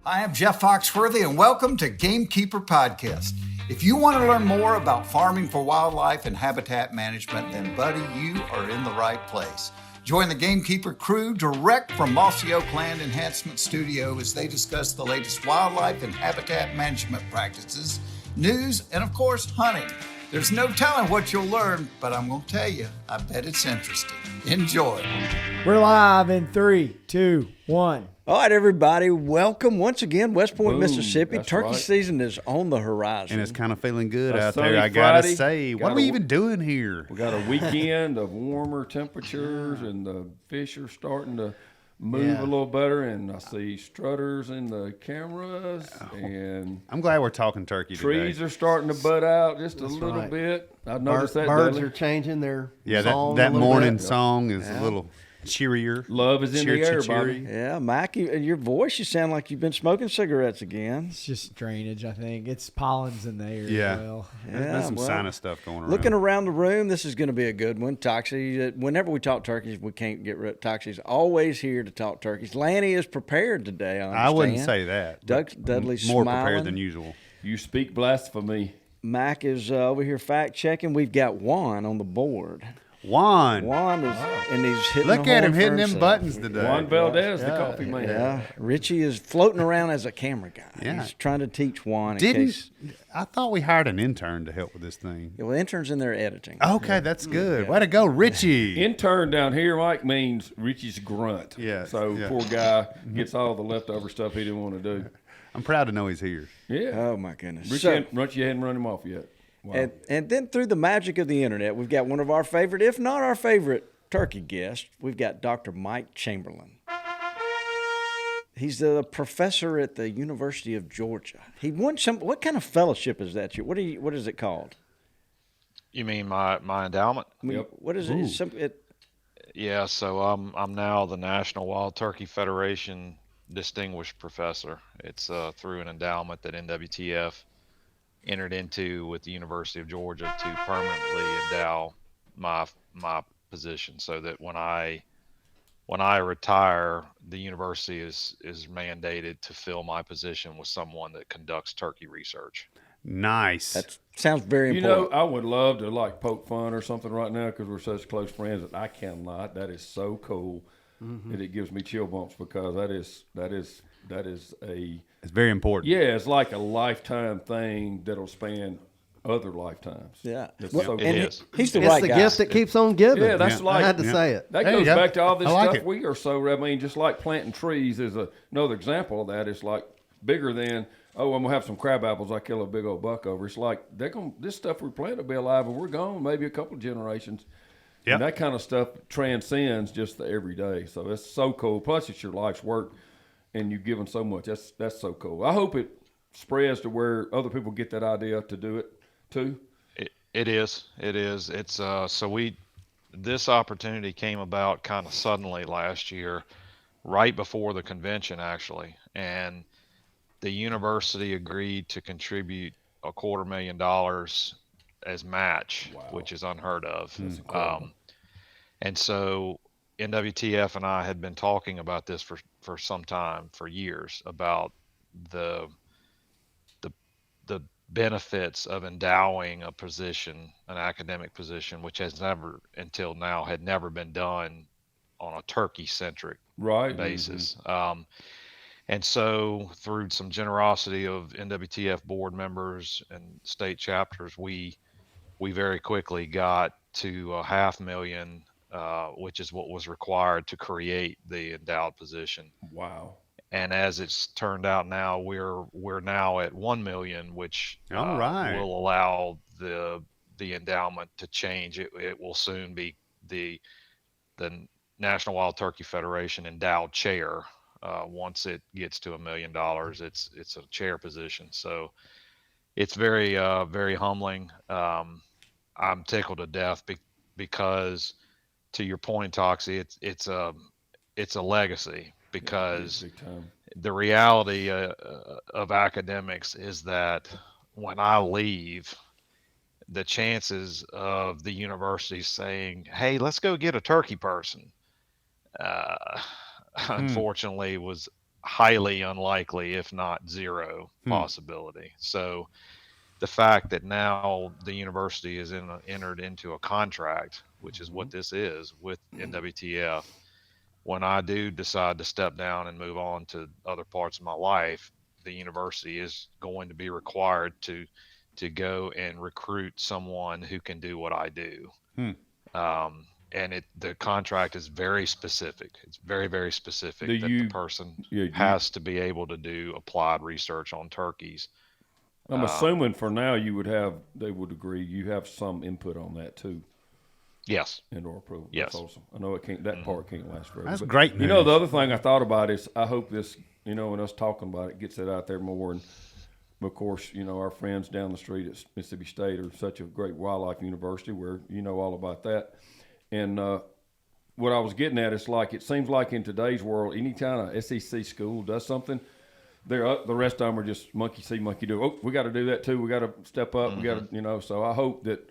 I am Jeff Foxworthy, and welcome to Gamekeeper Podcast. If you want to learn more about farming for wildlife and habitat management, then, buddy, you are in the right place. Join the Gamekeeper crew direct from Mossy Oak Land Enhancement Studio as they discuss the latest wildlife and habitat management practices, news, and, of course, hunting. There's no telling what you'll learn, but I'm going to tell you, I bet it's interesting. Enjoy. We're live in 3, 2, 1. All right, everybody, welcome once again, West Point, Boom, Mississippi. that's Turkey right. season is on the horizon. And it's kind of feeling good A out sunny there, I gotta Friday. say. What Gotta are we w- even doing here? We got a weekend of warmer temperatures, and the fish are starting to move a little better. And I see strutters in the cameras, and I'm glad we're talking turkey trees today. are starting to bud out just a little right. bit. I noticed that. Birds Dudley. are changing their Yeah, song that a little morning bit. song is a little cheerier. Love is in the air, Bobby. Yeah, Mike, your voice, you sound like you've been smoking cigarettes again. It's just drainage, I think. It's pollens in the air Yeah. as well. There's been some well, sinus stuff going around. Looking around the room, this is going to be a good one. Toxie, whenever we talk turkeys, we can't get rid of Toxie's always here to talk turkeys. Lanny is prepared today, I understand. I wouldn't say that. but Dudley's more smiling. prepared than usual. You speak blasphemy. Mac is over here fact checking. We've got Juan on the board. Juan, Juan is, and he's hitting look the at horn him for hitting them himself. buttons today. Juan Valdez, the coffee man. Yeah, Richie is floating around as a camera guy. Yeah. He's trying to teach Juan in Didn't case. I thought we hired an intern to help with this thing? Well, interns in there editing. Okay, that's good. Way to go, Richie. Intern down here, Mike, means Richie's grunt. Yeah, So yeah. poor guy gets all the leftover stuff he didn't want to do. I'm proud to know he's here. Yeah. Oh my goodness. Richie, So, you hadn't run him off yet. Wow. and then through the magic of the internet, we've got one of our favorite, if not our favorite, turkey guests. We've got Dr. Mike Chamberlain. He's a professor at the University of Georgia. He won some. What kind of fellowship is that? What is it called? You mean my endowment? I mean, Yep. what is it? Yeah, so I'm now the National Wild Turkey Federation Distinguished Professor. It's through an endowment that NWTF entered into with the University of Georgia to permanently endow my position, so that when I retire, the university is mandated to fill my position with someone that conducts turkey research. Nice. That sounds very You important. know, I would love to like poke fun or something right now because we're such close friends that I cannot. That is so cool that it gives me chill bumps because that is a it's very important. it's like a lifetime thing that'll span other lifetimes. Yeah. It's Well, so it cool. and is. he's the It's right the guy. gift that keeps on giving. Yeah, that's Yeah. like I had to say it. That There you goes go. back to all this I like stuff. it. We are so. I mean, just like planting trees is another example of that. It's like bigger than I'm gonna have some crab apples. I kill a big old buck over. It's like this stuff we plant will be alive, and we're gone maybe a couple generations. Yep. And that kind of stuff transcends just the everyday. So it's so cool. Plus, it's your life's work, and you've given so much. That's so cool. I hope it spreads to where other people get that idea to do it too. It is. It's this opportunity came about kind of suddenly last year, right before the convention actually, and the university agreed to contribute $250,000 as match, which is unheard of. And so NWTF and I had been talking about this for some time, for years, about the benefits of endowing a position, an academic position, which has never until now had never been done on a turkey centric Right. basis. And so through some generosity of NWTF board members and state chapters, we very quickly got to $500,000, which is what was required to create the endowed position. Wow. And as it's turned out now, we're now at 1 million, which All right. will allow the endowment to change. It will soon be the National Wild Turkey Federation endowed chair. Once it gets to $1 million, it's a chair position. So it's very very humbling. I'm tickled to death because, to your point, Toxie, it's a legacy. Because Big time. the reality of academics is that when I leave, the chances of the university saying, "Hey, let's go get a turkey person," unfortunately was highly unlikely, if not zero possibility. So the fact that now the university is entered into a contract, which is what this is with NWTF, when I do decide to step down and move on to other parts of my life, the university is going to be required to go and recruit someone who can do what I do. And the contract is very specific. It's very, very specific that the person has to be able to do applied research on turkeys. I'm assuming for now they would agree you have some input on that too. Yes. And/or approval. Yes. That's awesome. I know that part can't last forever. That's great news. You know, the other thing I thought about is I hope this, and us talking about it gets it out there more. And of course, our friends down the street at Mississippi State are such a great wildlife university where all about that. And what I was getting at is it seems like in today's world, any kind of SEC school does something, the rest of them are just monkey see, monkey do. Oh, we got to do that too. We got to step up. We got to, so I hope that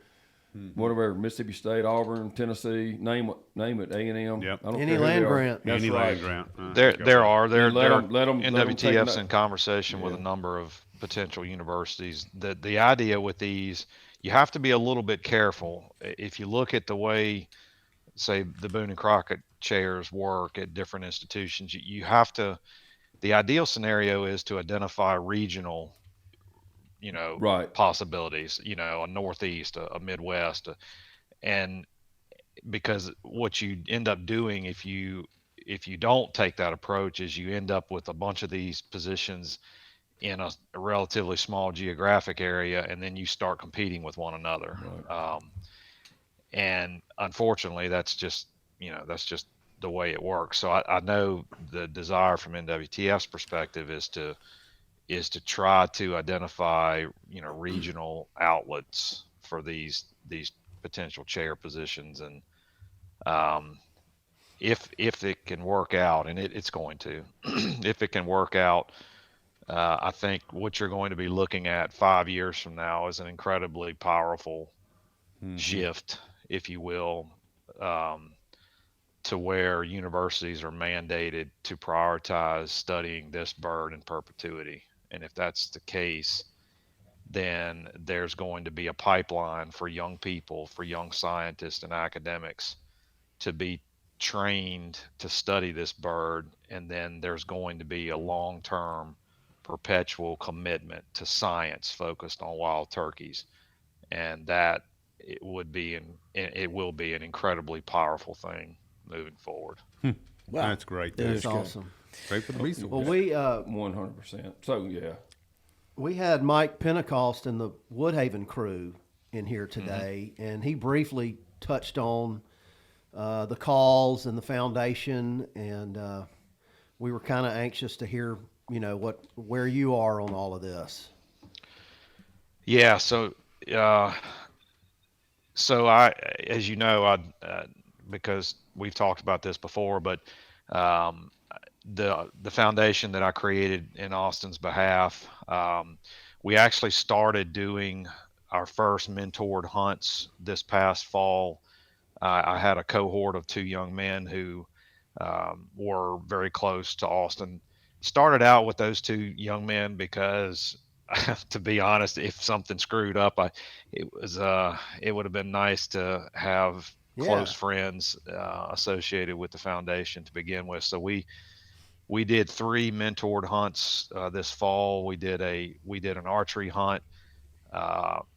whatever, Mississippi State, Auburn, Tennessee, name it, A&M. Yep. I don't Any care who land they are. grant. That's Any right. land grant. There are let 'em NWTF's take in conversation with a number of potential universities. The idea with these, you have to be a little bit careful. If you look at the way, say, the Boone and Crockett chairs work at different institutions, you have to. The ideal scenario is to identify regional, possibilities. A Northeast, a Midwest, and because what you end up doing if you don't take that approach is you end up with a bunch of these positions in a relatively small geographic area, and then you start competing with one another. Right. And unfortunately, that's just the way it works. So I know the desire from NWTF's perspective is to try to identify regional outlets for these potential chair positions, and if it can work out, and it's going to, if it can work out, I think what you're going to be looking at 5 years from now is an incredibly powerful shift, if you will, to where universities are mandated to prioritize studying this bird in perpetuity. And if that's the case, then there's going to be a pipeline for young people, for young scientists and academics to be trained to study this bird. And then there's going to be a long-term perpetual commitment to science focused on wild turkeys. And that it will be an incredibly powerful thing moving forward. Wow. That's great. That's awesome. Great for the resource. Well, we 100%. So yeah. we had Mike Pentecost and the Woodhaven crew in here today, and he briefly touched on the cause and the foundation, and we were kind of anxious to hear, where you are on all of this. Yeah. So I, as you know, because we've talked about this before, but the foundation that I created in Austin's behalf, we actually started doing our first mentored hunts this past fall. I had a cohort of 2 young men who were very close to Austin. Started out with those 2 young men because, to be honest, if something screwed up, it would have been nice to have close friends associated with the foundation to begin with. So we did 3 mentored hunts this fall. We did an archery hunt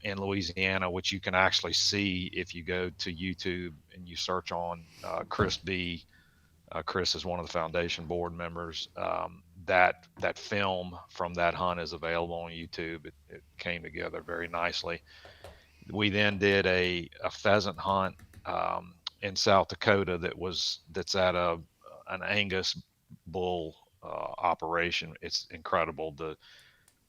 in Louisiana, which you can actually see if you go to YouTube and you search on Chris B. Chris is one of the foundation board members. That film from that hunt is available on YouTube. It came together very nicely. We then did a pheasant hunt in South Dakota that's at an Angus bull operation. It's incredible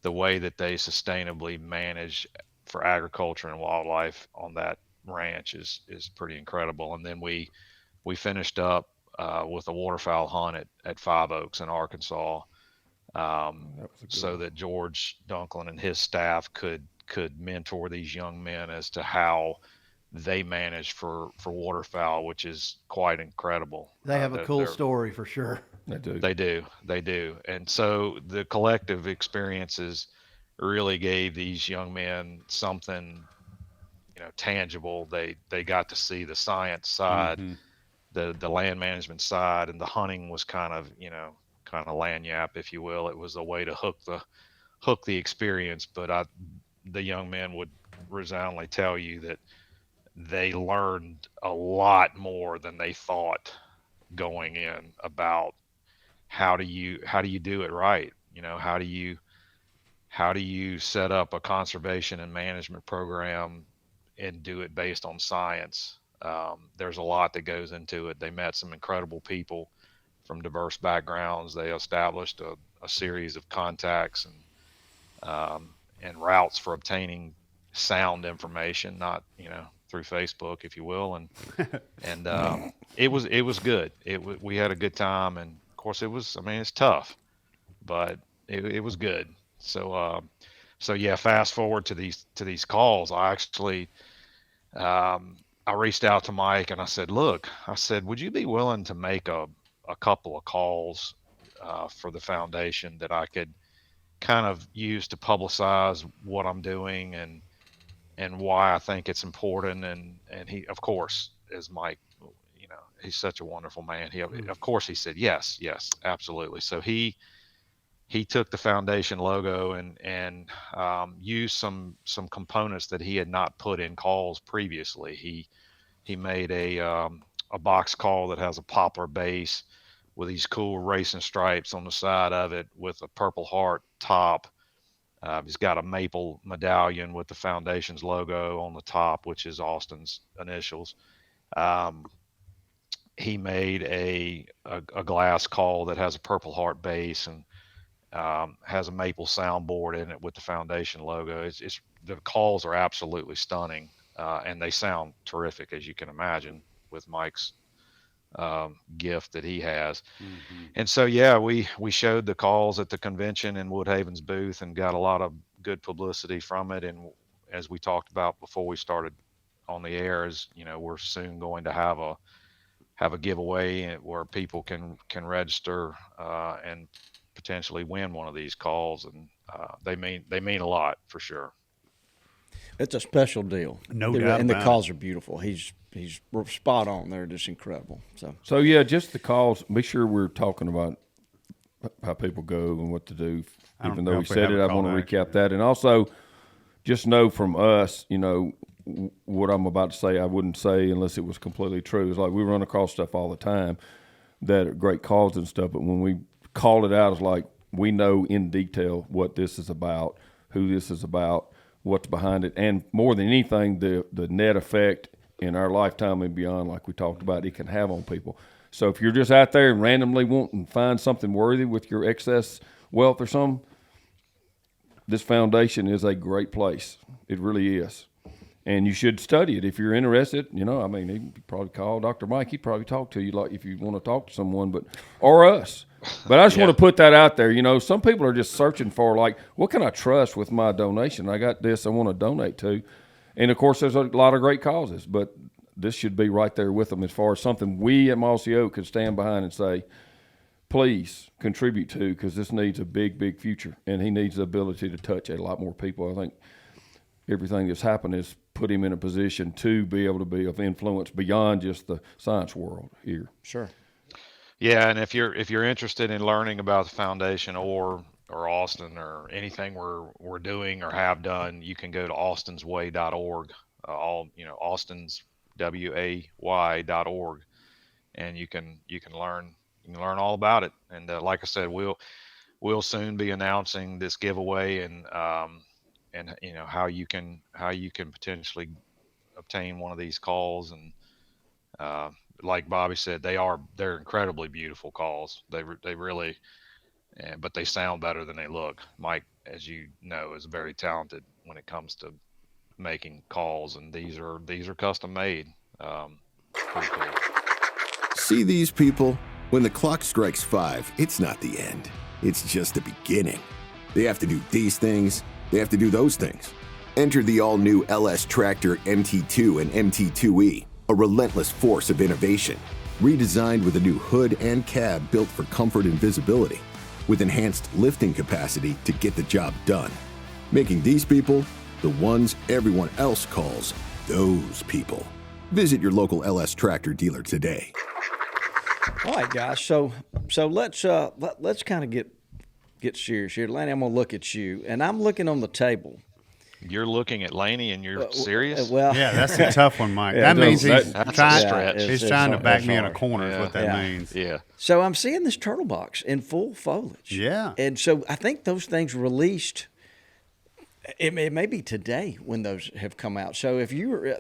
the way that they sustainably manage for agriculture and wildlife on that ranch is pretty incredible. And then we finished up with a waterfowl hunt at Five Oaks in Arkansas, so that George Dunklin and his staff could mentor these young men as to how they manage for waterfowl, which is quite incredible. They have a cool story for sure. They do. And so the collective experiences really gave these young men something, tangible. They got to see the science side, the land management side, and the hunting was kind of lagniappe, if you will. It was a way to hook the experience. But the young men would resoundingly tell you that they learned a lot more than they thought going in about how do you do it right? How do you set up a conservation and management program and do it based on science? There's a lot that goes into it. They met some incredible people from diverse backgrounds. They established a series of contacts and routes for obtaining sound information, not through Facebook, if you will, and it was good. We had a good time, and of course it's tough, but it was good. So yeah, fast forward to these calls. I actually I reached out to Mike and I said, look, would you be willing to make a couple of calls for the foundation that I could kind of use to publicize what I'm doing and why I think it's important. And he, of course, as Mike, he's such a wonderful man. Of course he said, yes, absolutely. So he took the foundation logo and used some components that he had not put in calls previously. He made a box call that has a poplar base with these cool racing stripes on the side of it with a Purple Heart top. He's got a maple medallion with the foundation's logo on the top, which is Austin's initials. He made a glass call that has a Purple Heart base and has a maple soundboard in it with the foundation logo. The calls are absolutely stunning, and they sound terrific, as you can imagine, with Mike's gift that he has. And so yeah, we showed the calls at the convention in Woodhaven's booth and got a lot of good publicity from it. And as we talked about before we started on the air, we're soon going to have a giveaway where people can register and potentially win one of these calls, and they mean a lot for sure. It's a special deal. No doubt. And the about calls are beautiful. He's spot on. They're just incredible. So yeah, just the calls. Be sure we're talking about how people go and what to do. I don't Even know though we if we said have it, a I call want to to recap action. that. And also, just know from us, what I'm about to say, I wouldn't say unless it was completely true. It's like we run across stuff all the time that are great calls and stuff, but when we call it out, it's like we know in detail what this is about, who this is about, what's behind it, and more than anything, the net effect in our lifetime and beyond, like we talked about, it can have on people. So if you're just out there and randomly wanting to find something worthy with your excess wealth or something, this foundation is a great place. It really is. And you should study it if you're interested. He'd probably call Dr. Mike. He'd probably talk to you, like if you want to talk to someone, or us. But I just want to put that out there. Some people are just searching for, like, what can I trust with my donation? I got this I want to donate to. And, of course, there's a lot of great causes, but this should be right there with them as far as something we at Mossy Oak could stand behind and say, please contribute to, because this needs a big, big future, and he needs the ability to touch a lot more people. I think everything that's happened has put him in a position to be able to be of influence beyond just the science world here. Sure. Yeah, and if you're interested in learning about the foundation or Austin or anything we're doing or have done, you can go to austinsway.org. Austin's WAY.org, and you can learn all about it. And like I said, we'll soon be announcing this giveaway and how you can potentially obtain one of these calls. And like Bobby said, they're incredibly beautiful calls. They really, but they sound better than they look. Mike, as you know, is very talented when it comes to making calls, and these are custom made. Pretty cool. See these people? When the clock strikes 5, it's not the end. It's just the beginning. They have to do these things. They have to do those things. Enter the all-new LS Tractor MT2 and MT2E, a relentless force of innovation. redesigned with a new hood and cab built for comfort and visibility, with enhanced lifting capacity to get the job done, making these people the ones everyone else calls those people. Visit your local LS Tractor dealer today. All right, guys. So let's kind of get serious here. Lanny, I'm gonna look at you, and I'm looking on the table. You're looking at Laney and you're serious? Well, Yeah, that's a tough one, Mike. Yeah, that means he's that's a trying. stretch. He's It's trying to back it's me in a hard. corner. Is what that Yeah. means. Yeah. So I'm seeing this turtle box in full foliage. Yeah. And so I think those things released. It may be today when those have come out. So if you were,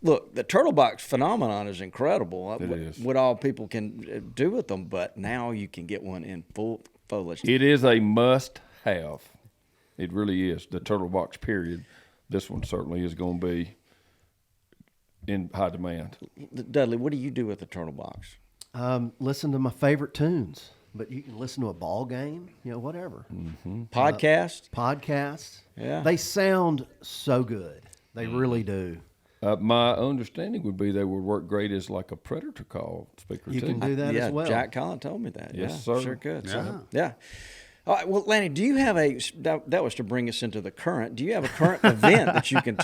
look, the turtle box phenomenon is incredible. It is. What all people can do with them, but now you can get one in full foliage. It is a must-have. It really is. The turtle box, period. This one certainly is going to be in high demand. Dudley, what do you do with the turtle box? Listen to my favorite tunes, but you can listen to a ball game, whatever. Podcast? Podcasts. Yeah. They sound so good. They really do. My understanding would be they would work great as like a predator call speaker, You too. can do that yeah, as well. Jack Collin told me that. Yes, yeah, sir. Sure could. Yeah. So, yeah. All right, well, Lanny, do you have that was to bring us into the current. Do you have a current event that you can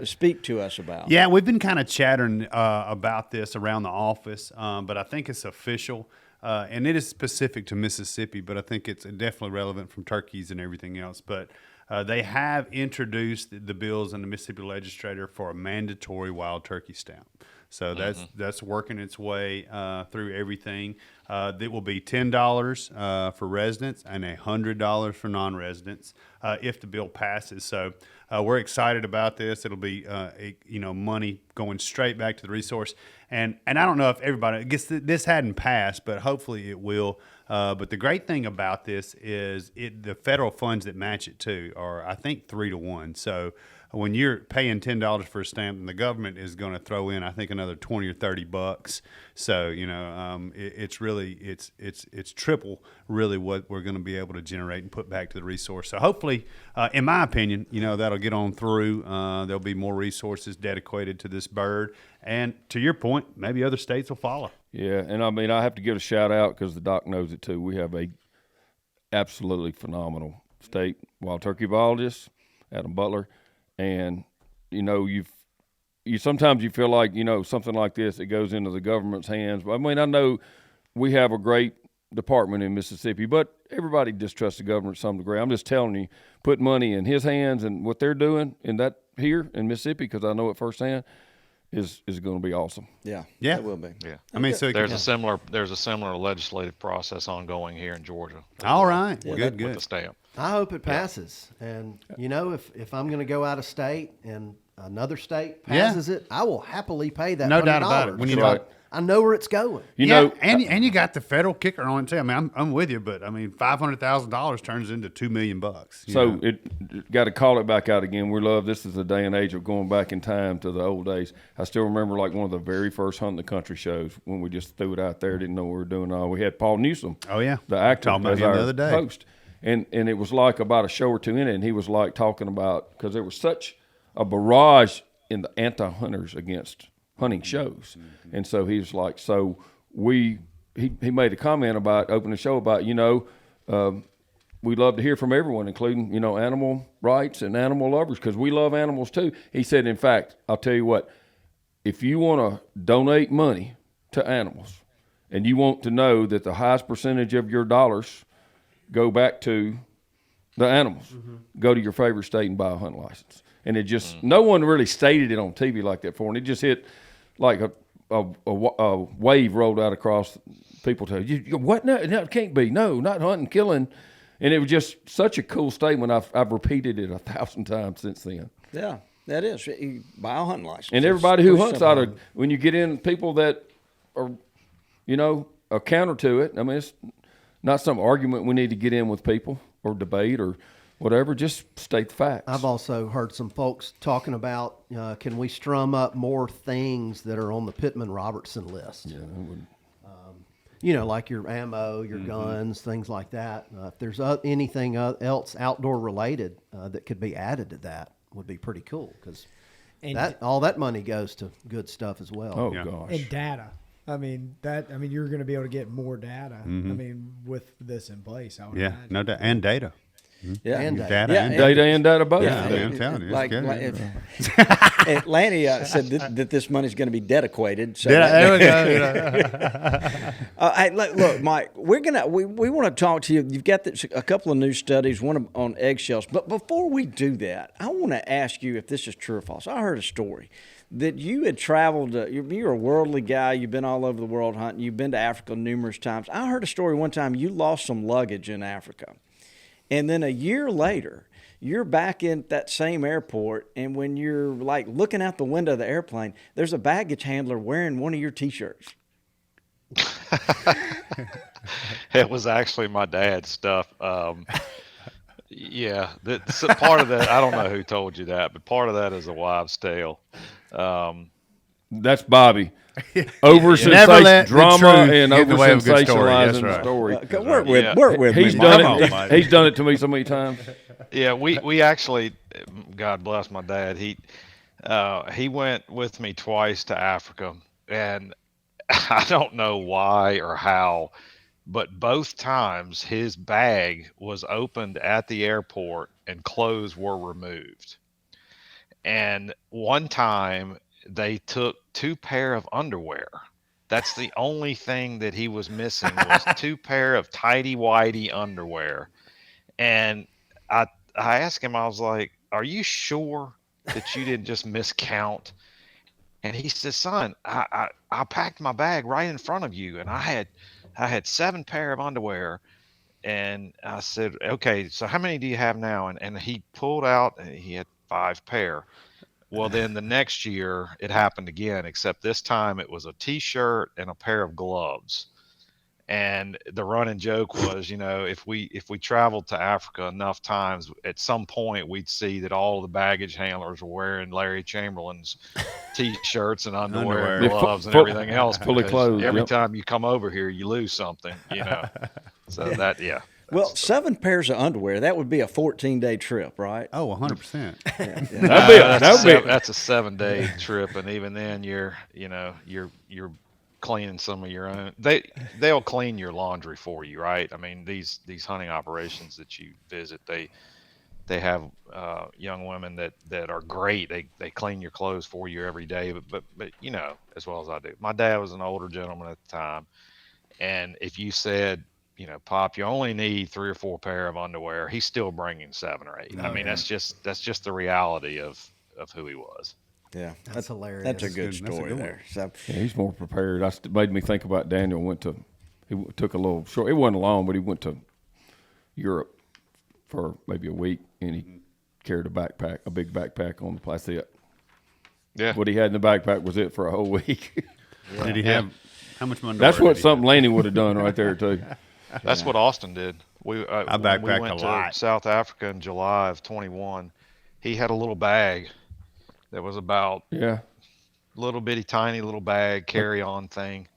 speak to us about? Yeah, we've been kind of chattering about this around the office, but I think it's official, and it is specific to Mississippi, but I think it's definitely relevant from turkeys and everything else. But they have introduced the bills in the Mississippi legislature for a mandatory wild turkey stamp. So that's working its way through everything. It will be $10 for residents and $100 for non-residents if the bill passes. So we're excited about this. It'll be money going straight back to the resource. And I don't know if everybody, I guess this hadn't passed, but hopefully it will. But the great thing about this is the federal funds that match it too are, I think, 3-to-1. So when you're paying $10 for a stamp, and the government is going to throw in, I think, another $20 or $30. So it's really it's triple really what we're going to be able to generate and put back to the resource. So hopefully, in my opinion, that'll get on through. There'll be more resources dedicated to this bird, and to your point, maybe other states will follow. Yeah, and I mean, I have to give a shout out because the doc knows it too. We have a absolutely phenomenal state wild turkey biologist, Adam Butler, and you sometimes you feel like something like this, it goes into the government's hands. I mean, I know we have a great department in Mississippi, but everybody distrusts the government to some degree. I'm just telling you, put money in his hands and what they're doing in that here in Mississippi, because I know it firsthand, is going to be awesome. Yeah, Yeah. it will be. Yeah. I mean, so There's a similar legislative process ongoing here in Georgia. all right, Yeah, good. With the stamp. I hope it passes. And, if I'm going to go out of state and another state passes it, I will happily pay that No $100. doubt about it. When you Right. I know where it's going. And you got the federal kicker on it too. I mean, I'm with you, but I mean, $500,000 turns into $2 million. So it got to call it back out again. We love this is a day and age of going back in time to the old days. I still remember like one of the very first Hunt in the Country shows when we just threw it out there, didn't know what we were doing. We had Paul Newsom, Oh, yeah. the actor, Talked about as him the our other day. host, and it was like about a show or two in it, and he was like talking about because there was such a barrage in the anti-hunters against hunting shows, and so he was like, he made a comment about opening the show about we love to hear from everyone, including animal rights and animal lovers, because we love animals too. He said, in fact, I'll tell you what, if you want to donate money to animals and you want to know that the highest percentage of your dollars go back to the animals, go to your favorite state and buy a hunting license. And it just, no one really stated it on TV like that for, and it just hit like a wave rolled out across people. What? No, it can't be. No, not hunting, killing. And it was just such a cool statement. I've repeated it 1,000 times since then. Yeah, that is. You buy a hunting license. And everybody who hunts out of, when you get in people that are, a counter to it, I mean, it's not some argument we need to get in with people or debate or whatever, just state the facts. I've also heard some folks talking about, can we strum up more things that are on the Pittman-Robertson list? Yeah, I would. Like your ammo, your guns, things like that. If there's anything else outdoor related that could be added to that, would be pretty cool, because all that money goes to good stuff as well. Oh, And gosh. data. I mean, you're going to be able to get more data. I mean, with this in place, I would Yeah, imagine. no doubt, and data. Yeah. And Data Yeah, and Data and data both. Yeah, I mean, I'm telling you, it's good. and Lanny said that this money's going to be dedicated. So There we go. hey, look, Mike, we want to talk to you. You've got a couple of new studies, one on eggshells. But before we do that, I want to ask you if this is true or false. I heard a story that you had traveled. You're a worldly guy. You've been all over the world hunting. You've been to Africa numerous times. I heard a story one time you lost some luggage in Africa. And then a year later, you're back in that same airport, and when you're like looking out the window of the airplane, there's a baggage handler wearing one of your T-shirts. It was actually my dad's stuff. Yeah, so part of that, I don't know who told you that, but part of that is a wives' tale. That's Bobby. Over Never let the drama truth and get in the over way of a good story. sensationalizing That's the right. story. Work with He's me, done Mike. it. Mike. He's done it to me so many times. Yeah, we actually, God bless my dad. He went with me twice to Africa, and I don't know why or how, but both times his bag was opened at the airport and clothes were removed. And one time they took 2 pair of underwear. That's the only thing that he was missing was 2 pair of tighty-whitey underwear. And I asked him, I was like, "Are you sure that you didn't just miscount?" And he said, "Son, I packed my bag right in front of you, and I had 7 pair of underwear." And I said, "Okay, so how many do you have now?" And he pulled out, and he had 5 pair. Well, then the next year it happened again, except this time it was a T-shirt and a pair of gloves. And the running joke was, if we traveled to Africa enough times, at some point we'd see that all the baggage handlers were wearing Larry Chamberlain's T-shirts and underwear and gloves and everything else. Fully because clothed, every yep. time you come over here, you lose something, So Well, 7 pairs of underwear, that would be a 14-day trip, right? Oh, 100%. That's a 7-day trip, and even then you're cleaning some of your own. They'll clean your laundry for you, right? I mean, these hunting operations that you visit, they have young women that are great. They clean your clothes for you every day, but as well as I do. My dad was an older gentleman at the time, and if you said, "Pop, you only need 3 or 4 pair of underwear," he's still bringing 7 or 8. I mean, that's just the reality of who he was. Yeah, That's hilarious. That's a That's good good. That's a story good one. there. So, Yeah, he's more prepared. Made me think about Daniel. He took a little short. It wasn't long, but he went to Europe for maybe a week, and he carried a big backpack on the plastic. Yeah. What he had in the backpack was it for a whole week. Did he have how much money? That's what something Laney would have done right there too. That's what Austin did. When we backpacked went a to lot. South Africa in July of 21. He had a little bag that was about Yeah. little bitty tiny little bag carry-on thing,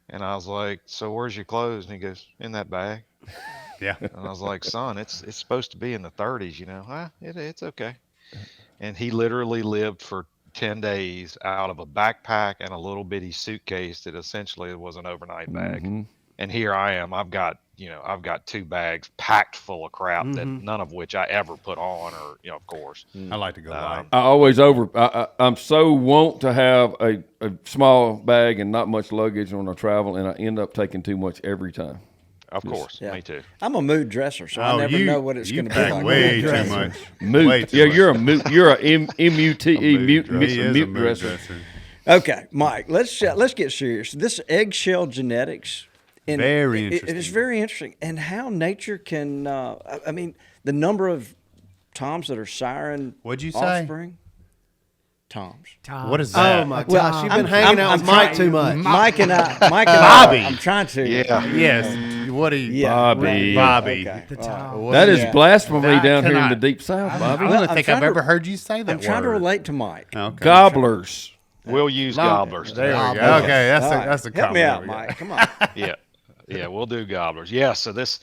and I was like, "So where's your clothes?" And he goes, "In that bag." Yeah. And I was like, "Son, it's supposed to be in the 30s, it's okay." And he literally lived for 10 days out of a backpack and a little bitty suitcase that essentially was an overnight bag. Mhm. And here I am. I've got 2 bags packed full of crap that none of which I ever put on, or of course. I like to go light. I always I'm so want to have a small bag and not much luggage when I travel, and I end up taking too much every time. Of course, yeah. me too. I'm a mood dresser, so I never know what it's you going to be pack like. way Mood too dresser. much. Moot. Way too Yeah, much. you're a moot. You're a M-U-T-E mute He is a mute mood dresser. Okay, Mike, let's get serious. This eggshell genetics, and Very it is interesting. very interesting, and how nature can. I mean, the number of toms that are siren. What'd you say? offspring? Toms. Tom. What is that? Oh my Well, gosh, you've I'm- been hanging out I'm with Mike trying- too much. Mike and I. Bobby. I'm trying to. Yeah. Yes. What are you? Yeah, Bobby. Bobby. Okay. The Tom. What That is yeah. blasphemy That down here in cannot- the deep south, Bobby. I Well, don't I'm think trying I've to- ever heard you say that I'm trying to word. relate to Mike. Okay. Gobblers. We'll use gobblers. There we go. Gobblers. Okay, that's All a right. that's a Help me comment. out, There we go. Mike. Come on. Yeah, we'll do gobblers. Yeah, so this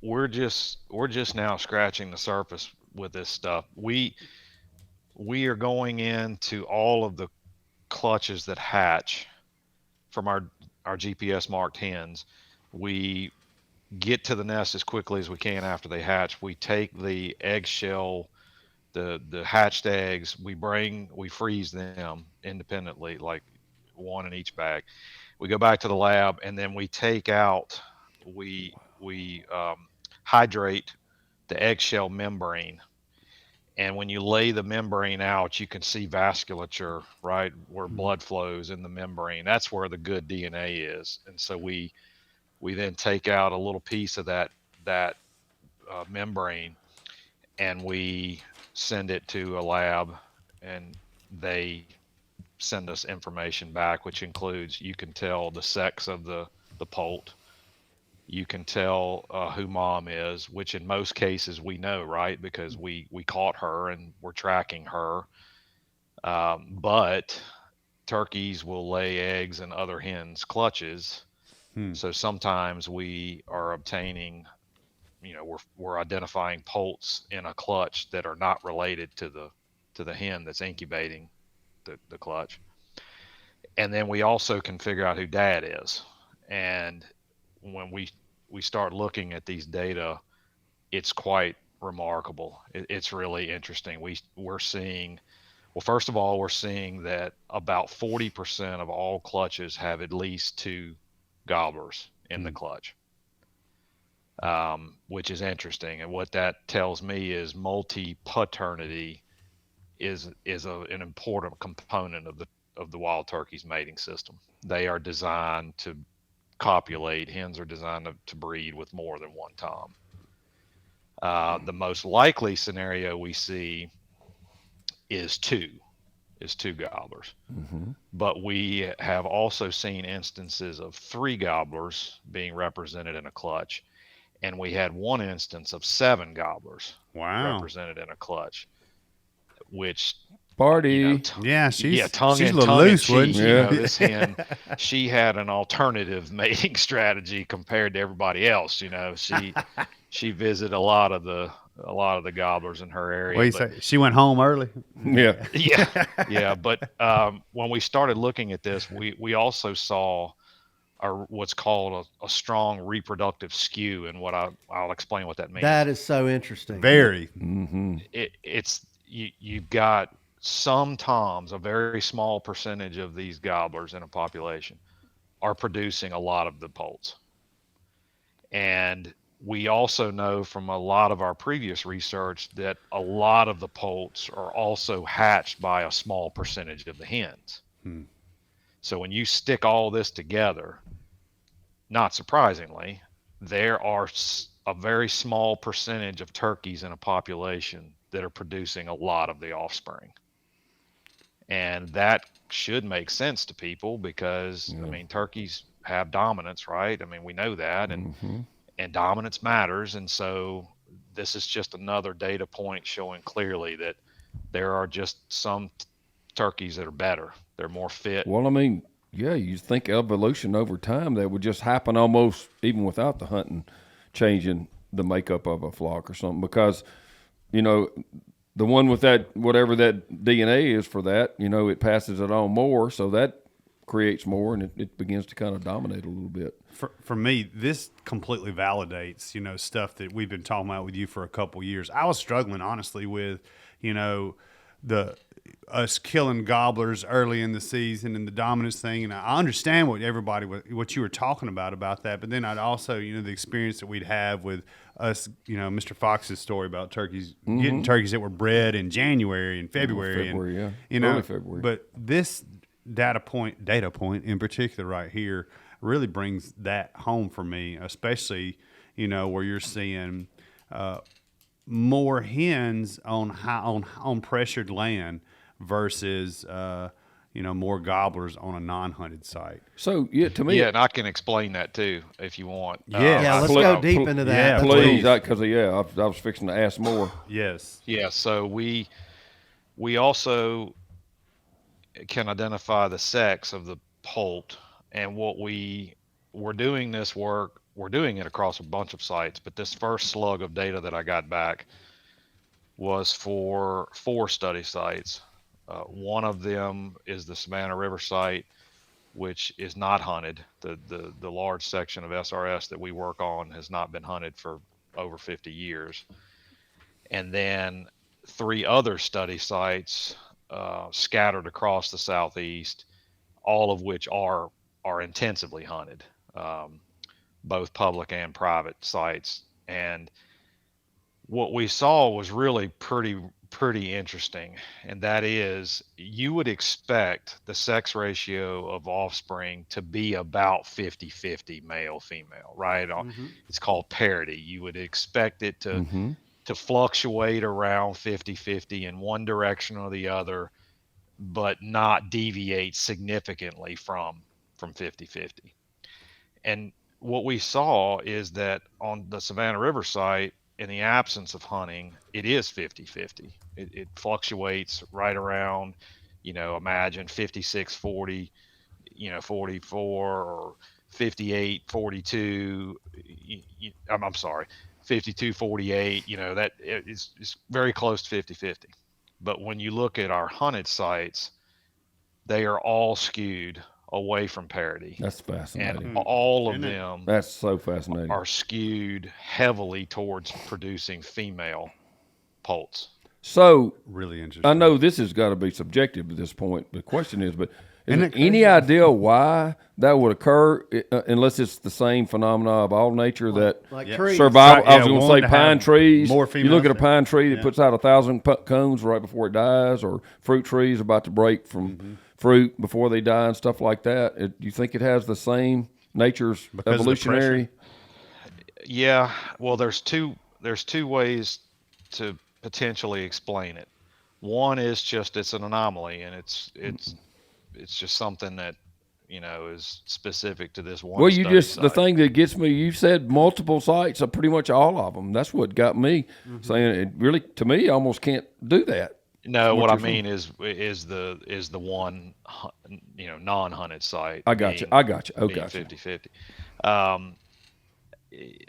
we're just now scratching the surface with this stuff. We are going into all of the clutches that hatch from our GPS marked hens. We get to the nest as quickly as we can after they hatch. We take the eggshell, the hatched eggs, we freeze them independently, like one in each bag. We go back to the lab, and then we take out, we hydrate the eggshell membrane. And when you lay the membrane out, you can see vasculature, right, where blood flows in the membrane. That's where the good DNA is. And so we then take out a little piece of that membrane, and we send it to a lab, and they send us information back, which includes, you can tell the sex of the poult. You can tell who mom is, which in most cases we know, right? Because we caught her and we're tracking her. But turkeys will lay eggs in other hens' clutches. So sometimes we are obtaining, we're identifying poults in a clutch that are not related to the hen that's incubating the clutch. And then we also can figure out who dad is. And when we start looking at these data, it's quite remarkable. It's really interesting. We're seeing, well, first of all, we're seeing that about 40% of all clutches have at least 2 gobblers in the clutch, which is interesting. And what that tells me is multi-paternity is an important component of the wild turkey's mating system. They are designed to copulate. Hens are designed to breed with more than one tom. The most likely scenario we see is two gobblers. But we have also seen instances of 3 gobblers being represented in a clutch, and we had one instance of 7 gobblers represented in a clutch, which party. Tongue she's a in little loose, cheek. wouldn't she? This hen, she had an alternative mating strategy compared to everybody else. She visited a lot of the gobblers in her area. What do you say? She went home early. Yeah. But when we started looking at this, we also saw what's called a strong reproductive skew, and I'll explain what that means. That is so interesting. Very. It's you've got some toms, a very small percentage of these gobblers in a population are producing a lot of the poults. And we also know from a lot of our previous research that a lot of the poults are also hatched by a small percentage of the hens. So when you stick all this together, not surprisingly, there are a very small percentage of turkeys in a population that are producing a lot of the offspring. And that should make sense to people because, turkeys have dominance, right? We know that, and dominance matters. And so this is just another data point showing clearly that there are just some turkeys that are better. They're more fit. Well, you think evolution over time, that would just happen almost even without the hunting changing the makeup of a flock or something, because, the one with that, whatever that DNA is for that, it passes it on more, so that creates more, and it begins to kind of dominate a little bit. For me, this completely validates, stuff that we've been talking about with you for a couple years. I was struggling, honestly, with, us killing gobblers early in the season and the dominance thing, and I understand what you were talking about that, but then I'd also, the experience that we'd have with us, Mr. Fox's story about turkeys, getting turkeys that were bred in January and February, early February. But this data point in particular right here really brings that home for me, especially, where you're seeing more hens on pressured land versus more gobblers on a non-hunted site. So to me, and I can explain that too if you want. Let's go deep into that. Please, because I was fixing to ask more. Yes. Yeah. So we also can identify the sex of the poult, and we're doing this work. We're doing it across a bunch of sites, but this first slug of data that I got back was for 4 study sites. One of them is the Savannah River site. which is not hunted. The large section of SRS that we work on has not been hunted for over 50 years. And then 3 other study sites scattered across the Southeast, all of which are intensively hunted, both public and private sites. And what we saw was really pretty interesting, and that is you would expect the sex ratio of offspring to be about 50-50 male female, right? It's called parity. You would expect it to fluctuate around 50-50 in one direction or the other, but not deviate significantly from 50-50. And what we saw is that on the Savannah River site, in the absence of hunting, it is 50-50. It fluctuates right around, imagine 56-40, 44, or 58-42. I'm sorry, 52-48. That is very close to 50-50. But when you look at our hunted sites, they are all skewed away from parity. That's fascinating. And all of them That's so fascinating. are skewed heavily towards producing female poults. So Really interesting. I know this has got to be subjective at this point. The question is, but is Isn't there it crazy? any idea why that would occur, unless it's the same phenomena of all nature that Like Yeah. trees. survival? Right, I was yeah, going to one say to pine have trees. more You look at a females. pine tree that Yeah. puts out 1,000 cones right before it dies, or fruit trees about to break from fruit before they die and stuff like that. Do you think it has the same nature's Because of the evolutionary? Yeah, well, there's two ways to potentially explain it. One is just it's an anomaly, and it's just something that is specific to this one. Well, you study just the site. thing that gets me. You said multiple sites, pretty much all of them. That's what got me saying it. Really, to me, almost can't do that. No, what I you're saying. mean is the one non-hunted site. I got you. being- I got you. Oh, being got you. 50-50.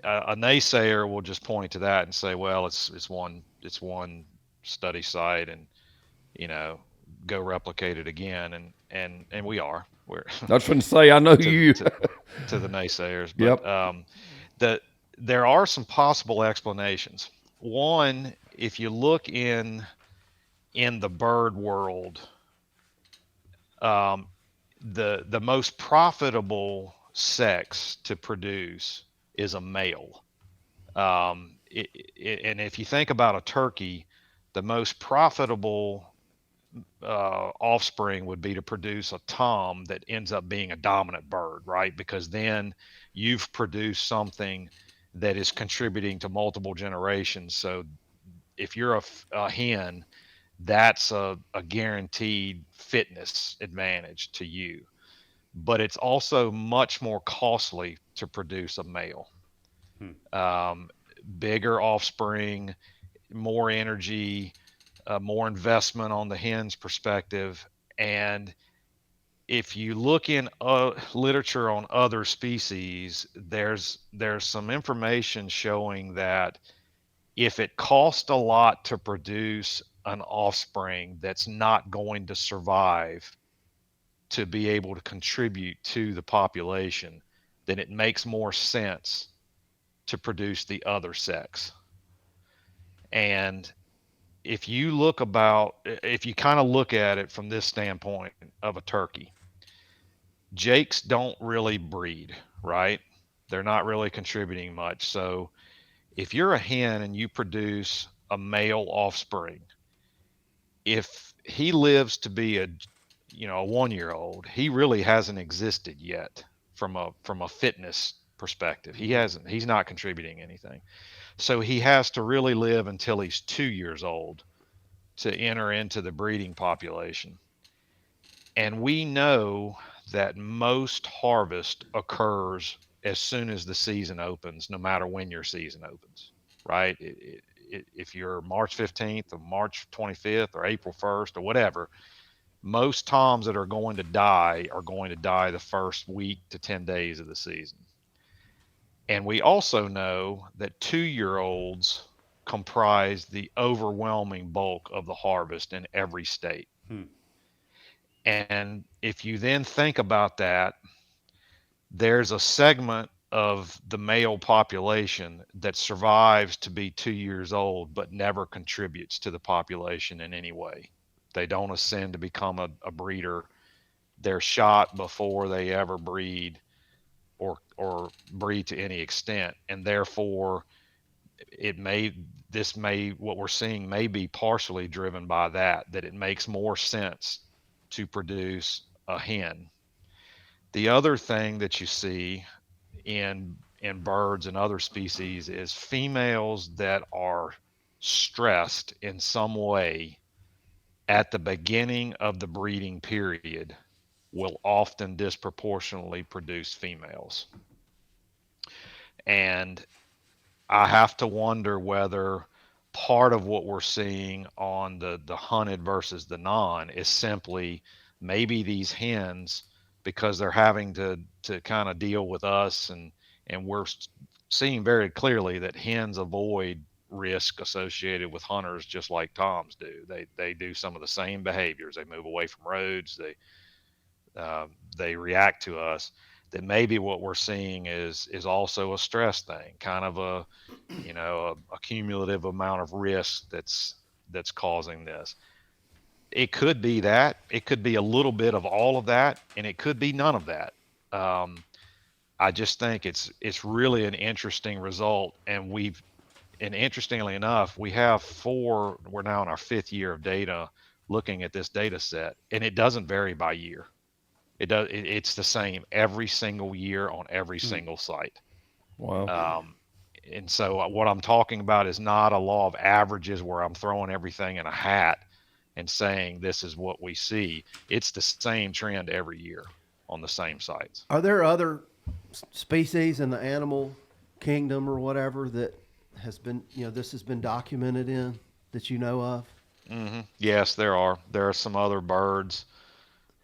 A naysayer will just point to that and say, well, it's one study site, and go replicate it again, and we are. We're I was going to say, I know you. to the naysayers, but there are some possible explanations. One, if you look in the bird world, the most profitable sex to produce is a male. And if you think about a turkey, the most profitable offspring would be to produce a tom that ends up being a dominant bird, right? Because then you've produced something that is contributing to multiple generations. So if you're a hen, that's a guaranteed fitness advantage to you. But it's also much more costly to produce a male. Bigger offspring, more energy, more investment on the hen's perspective. And if you look in literature on other species, there's some information showing that if it costs a lot to produce an offspring that's not going to survive to be able to contribute to the population, then it makes more sense to produce the other sex. And if you kind of look at it from this standpoint of a turkey, jakes don't really breed, right? They're not really contributing much. So if you're a hen and you produce a male offspring, if he lives to be a 1-year-old, he really hasn't existed yet from a fitness perspective. He's not contributing anything. So he has to really live until he's 2 years old to enter into the breeding population. And we know that most harvest occurs as soon as the season opens, no matter when your season opens, right? If you're March 15th or March 25th or April 1st or whatever, most toms that are going to die the first week to 10 days of the season. And we also know that 2-year-olds comprise the overwhelming bulk of the harvest in every state. And if you then think about that, there's a segment of the male population that survives to be 2 years old but never contributes to the population in any way. They don't ascend to become a breeder. They're shot before they ever breed or breed to any extent, and therefore what we're seeing may be partially driven by that it makes more sense to produce a hen. The other thing that you see in birds and other species is females that are stressed in some way at the beginning of the breeding period will often disproportionately produce females. And I have to wonder whether part of what we're seeing on the hunted versus the non is simply maybe these hens, because they're having to kind of deal with us, and we're seeing very clearly that hens avoid risk associated with hunters just like toms do. They do some of the same behaviors. They move away from roads. They react to us. That maybe what we're seeing is also a stress thing, kind of a cumulative amount of risk that's causing this. It could be that. It could be a little bit of all of that, and it could be none of that. I just think it's really an interesting result, and interestingly enough, we're now in our 5th year of data looking at this data set, and it doesn't vary by year. It's the same every single year on every single site. Wow. And so what I'm talking about is not a law of averages where I'm throwing everything in a hat and saying this is what we see. It's the same trend every year on the same sites. Are there other species in the animal kingdom or whatever that has been, this has been documented in that you know of? Mm-hmm. Yes, there are. There are some other birds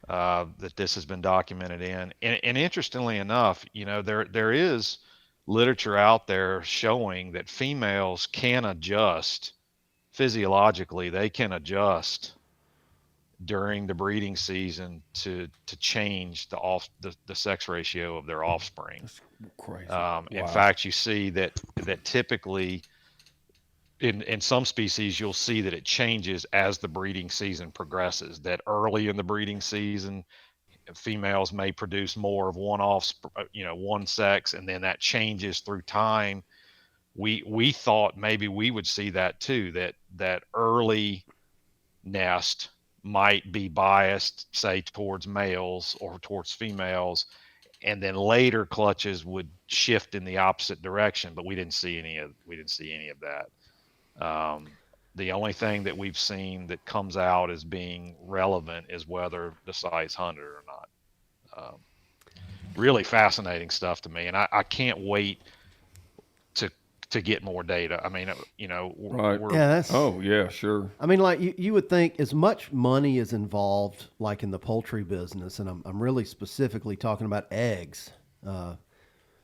that this has been documented in. And interestingly enough, there is literature out there showing that females can adjust physiologically. They can adjust during the breeding season to change the sex ratio of their offspring. That's crazy. In Wow. fact, you see that typically in some species, you'll see that it changes as the breeding season progresses, that early in the breeding season, females may produce more of one sex, and then that changes through time. We thought maybe we would see that too, that early nest might be biased, say, towards males or towards females, and then later clutches would shift in the opposite direction, but we didn't see any of that. The only thing that we've seen that comes out as being relevant is whether the site's hunted or not. Really fascinating stuff to me, and I can't wait to get more data. I mean, Right. Yeah, yeah, sure. I mean, like you would think as much money is involved, like in the poultry business, and I'm really specifically talking about eggs.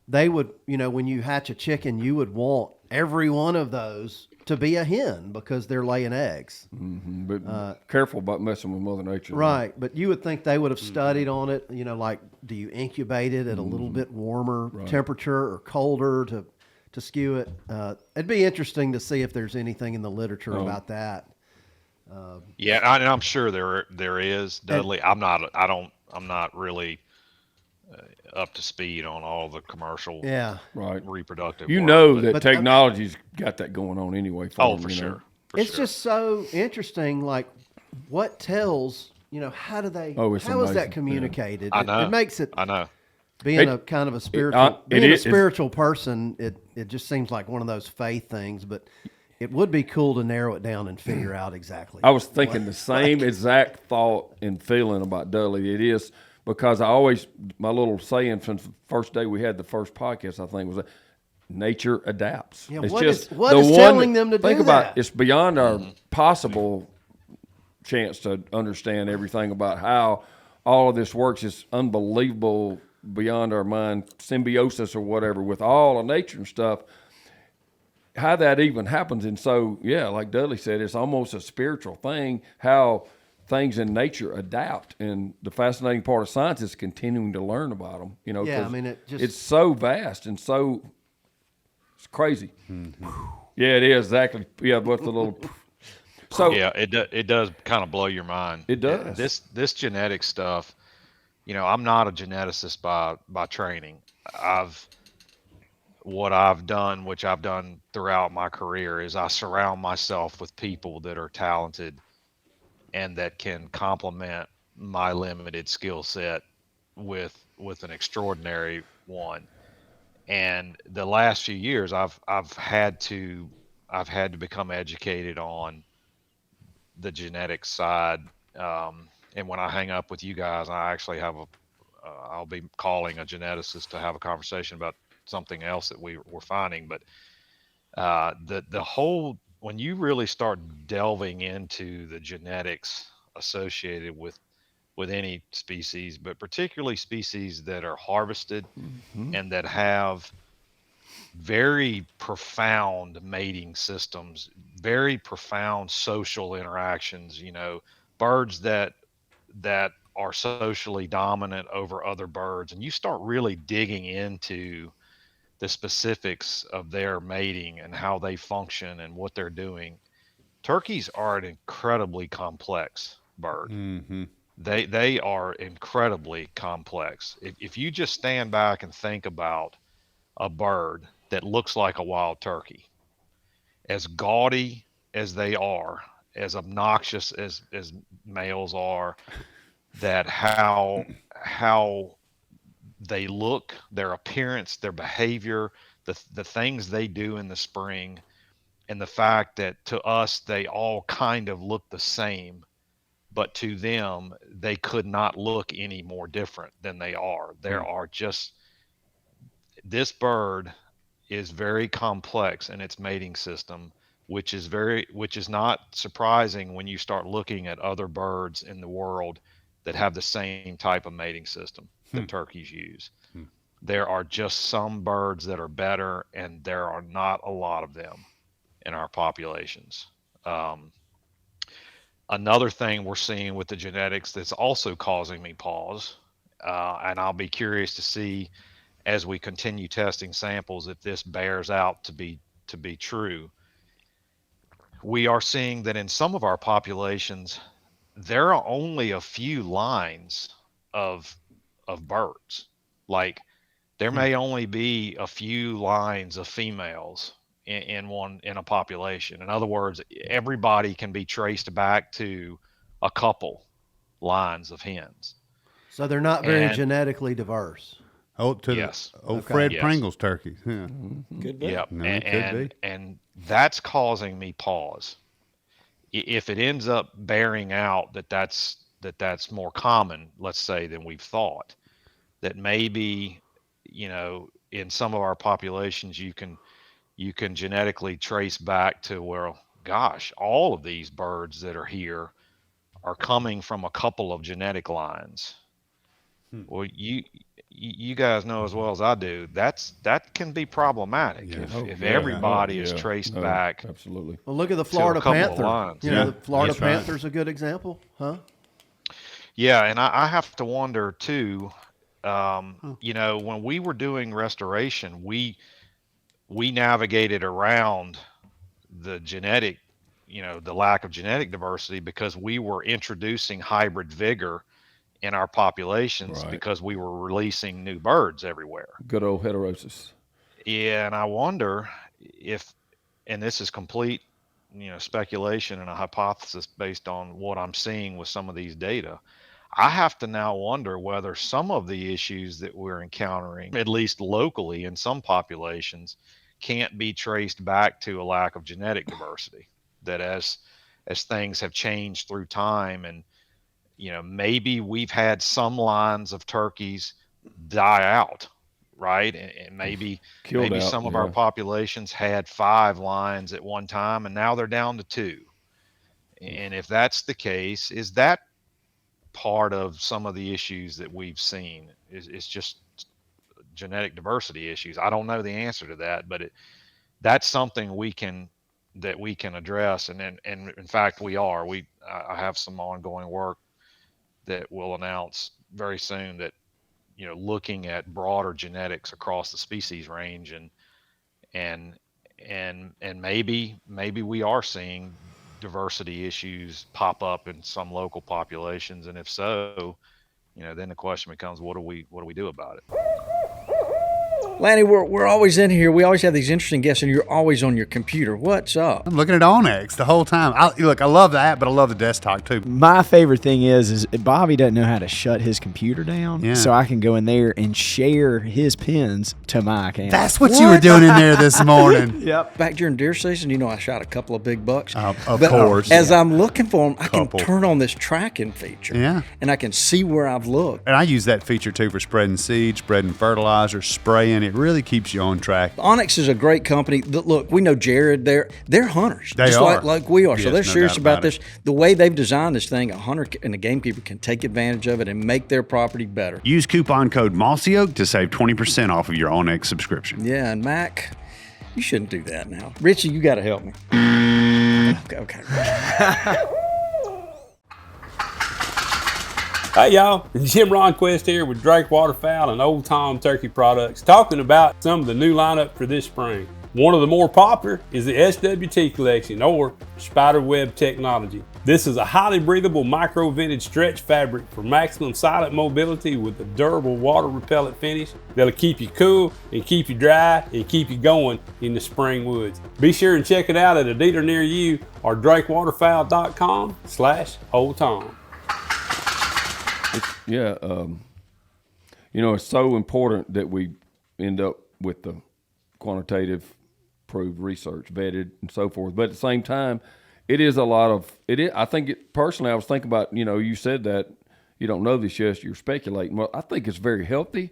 They would, when you hatch a chicken, you would want every one of those to be a hen because they're laying eggs. Mm-hmm. But careful about messing with Mother Nature. Right. But you would think they would have studied on it, like, do you incubate it at a little bit warmer temperature or colder to skew it? It'd be interesting to see if there's anything in the literature about that. Yeah, and I'm sure there is, Dudley. I'm not really up to speed on all the commercial reproductive work, that technology's got that going on anyway for them, for sure. It's just so interesting, like what tells, how do they, how is amazing. that communicated? I know. It makes it, I know. being a kind of a spiritual, spiritual person, it just seems like one of those faith things, but it would be cool to narrow it down and figure out exactly. I was thinking the same exact thought and feeling about Dudley. It is because my little saying from the first day we had the first podcast, I think, was that nature adapts. Yeah, it's what just is telling them to think do about that? It's beyond our possible chance to understand everything about how all of this works. It's unbelievable beyond our mind, symbiosis or whatever with all of nature and stuff, how that even happens. And so, yeah, like Dudley said, it's almost a spiritual thing, how things in nature adapt, and the fascinating part of science is continuing to learn about them. You know, Yeah, 'cause I mean, it's so vast and so it's crazy. Yeah, it is exactly. Yeah, but the little. So Yeah, it does kind of blow your mind. It does. This genetic stuff, I'm not a geneticist by training. I've what I've done, which I've done throughout my career, is I surround myself with people that are talented and that can complement my limited skill set with an extraordinary one. And the last few years, I've had to become educated on the genetics side. And when I hang up with you guys, I actually have I'll be calling a geneticist to have a conversation about something else that we're finding. But the whole, when you really start delving into the genetics associated with any species, but particularly species that are harvested and that have very profound mating systems, very profound social interactions, birds that are socially dominant over other birds, and you start really digging into the specifics of their mating and how they function and what they're doing. Turkeys are an incredibly complex bird. They are incredibly complex. If you just stand back and think about a bird that looks like a wild turkey, as gaudy as they are, as obnoxious as males are, that how they look, their appearance, their behavior, the things they do in the spring, and the fact that to us they all kind of look the same, but to them they could not look any more different than they are. There are just, this bird is very complex in its mating system, which is not surprising when you start looking at other birds in the world that have the same type of mating system that turkeys use. There are just some birds that are better, and there are not a lot of them in our populations. Another thing we're seeing with the genetics that's also causing me pause, and I'll be curious to see as we continue testing samples if this bears out to be true. We are seeing that in some of our populations, there are only a few lines of birds. Like, there may only be a few lines of females in a population. In other words, everybody can be traced back to a couple lines of hens. So they're not very And- genetically diverse. Yes. Fred Yes. Pringle's turkeys. Yeah. Could be. Yep. No, it could be. And that's causing me pause. If it ends up bearing out that's more common, let's say, than we've thought, that maybe, in some of our populations you can genetically trace back to, well, gosh, all of these birds that are here are coming from a couple of genetic lines. Well, you guys know as well as I do, that can be problematic if everybody is traced back. Absolutely. Well, look at the To a Florida couple of panther. lines. The Florida that's right. panther's a good example, huh? Yeah, and I have to wonder too. When we were doing restoration, we navigated around the genetic, the lack of genetic diversity, because we were introducing hybrid vigor in our populations, Right. because we were releasing new birds everywhere. Good old heterosis. Yeah, and I wonder if, and this is complete, speculation and a hypothesis based on what I'm seeing with some of these data. I have to now wonder whether some of the issues that we're encountering, at least locally in some populations, can't be traced back to a lack of genetic diversity. That as things have changed through time, and maybe we've had some lines of turkeys die out, right? And maybe Killed out, some of our populations had 5 lines at one time, and now they're down to 2. And if that's the case, is that part of some of the issues that we've seen? Is just genetic diversity issues? I don't know the answer to that, but that's something we can that we can address. And in fact, I have some ongoing work that we'll announce very soon that, looking at broader genetics across the species range, and maybe we are seeing diversity issues pop up in some local populations. And if so, then the question becomes, what do we do about it? Lanny, we're always in here. We always have these interesting guests, and you're always on your computer. What's up? I'm looking at Onyx the whole time. I love the app, but I love the desktop too. My favorite thing is Bobby doesn't know how to shut his computer down, Yeah. so I can go in there and share his pins to my account. That's what you were doing in there this morning. Yep. Back during deer season, I shot a couple of big bucks. Of But course. As I'm looking for them, I Couple. can turn on this tracking feature. Yeah. And I can see where I've looked. And I use that feature too for spreading seeds, spreading fertilizer, spraying. It really keeps you on track. Onyx is a great company. Look, we know Jared. They're hunters, They just are. like we are. So Yes, they're no serious doubt about about this. it. The way they've designed this thing, a hunter and a gamekeeper can take advantage of it and make their property better. Use coupon code MossyOak to save 20% off of your Onyx subscription. Yeah, and Mac, you shouldn't do that now. Richie, you got to help me. Okay. Hey y'all, Jim Ronquist here with Drake Waterfowl and Old Tom Turkey Products, talking about some of the new lineup for this spring. One of the more popular is the SWT collection, or Spiderweb Technology. This is a highly breathable micro vented stretch fabric for maximum silent mobility with a durable water repellent finish that'll keep you cool and keep you dry and keep you going in the spring woods. Be sure and check it out at a dealer near you or drakewaterfowl.com/Old Tom. Yeah, it's so important that we end up with the quantitative proved research, vetted and so forth. But at the same time, it is a lot of it. I think personally, I was thinking about, you said that you don't know this yet, you're speculating. Well, I think it's very healthy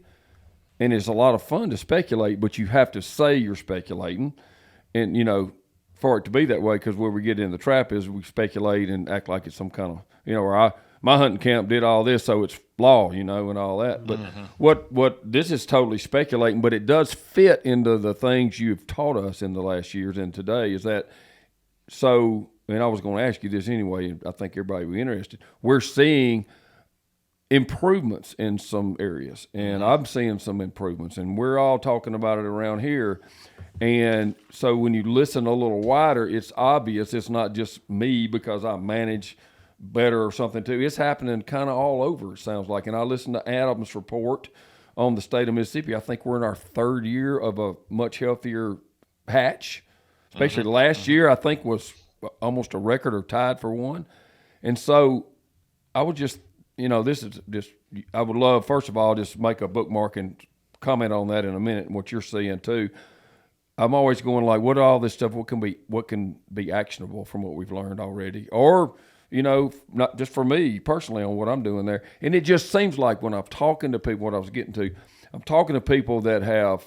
and it's a lot of fun to speculate, but you have to say you're speculating, and for it to be that way, because where we get in the trap is we speculate and act like it's some kind of, or my hunting camp did all this, so it's law, and all that. But what this is totally speculating, but it does fit into the things you've taught us in the last years and today is that. So, and I was going to ask you this anyway, I think everybody will be interested. We're seeing improvements in some areas, and I'm seeing some improvements, and we're all talking about it around here. And so when you listen a little wider, it's obvious it's not just me because I manage better or something too. It's happening kind of all over, it sounds like. And I listened to Adam's report on the state of Mississippi. I think we're in our third year of a much healthier hatch, especially last year, I think was almost a record or tied for one. And so I would just, this is just, I would love, first of all, just make a bookmark and comment on that in a minute and what you're seeing too. I'm always going like, what all this stuff, what can be actionable from what we've learned already? Or, not just for me personally on what I'm doing there. And it just seems like when I'm talking to people, what I was getting to, I'm talking to people that have,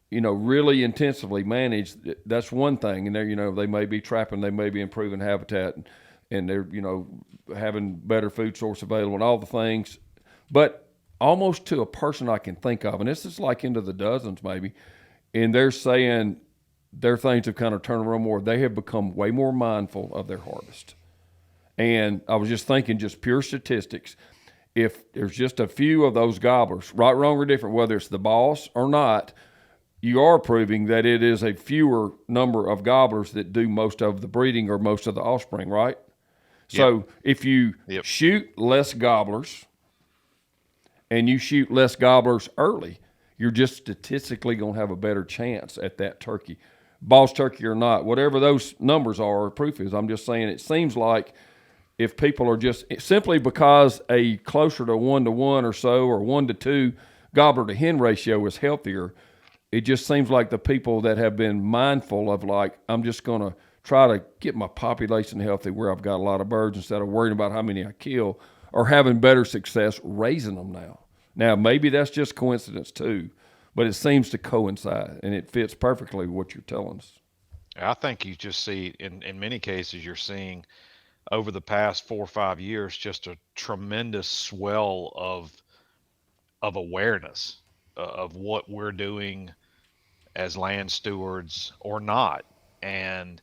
really intensively managed. That's one thing. And they're, they may be trapping, they may be improving habitat, and they're, having better food source available and all the things. But almost to a person I can think of, and this is like into the dozens maybe, and they're saying their things have kind of turned around more. They have become way more mindful of their harvest. And I was just thinking, just pure statistics, if there's just a few of those gobblers, right, wrong, or different, whether it's the boss or not, you are proving that it is a fewer number of gobblers that do most of the breeding or most of the offspring, right? Yep. So if you shoot less gobblers and you shoot less gobblers early, you're just statistically going to have a better chance at that turkey. Boss turkey or not, whatever those numbers are or proof is, I'm just saying it seems like if people are just simply because a closer to 1-to-1 or so, or 1-to-2 gobbler to hen ratio is healthier, it just seems like the people that have been mindful of like, I'm just going to try to get my population healthy where I've got a lot of birds instead of worrying about how many I kill, are having better success raising them now. Now, maybe that's just coincidence too, but it seems to coincide, and it fits perfectly with what you're telling us. I think you just see, in many cases, you're seeing over the past 4 or 5 years, just a tremendous swell of awareness of what we're doing as land stewards or not. And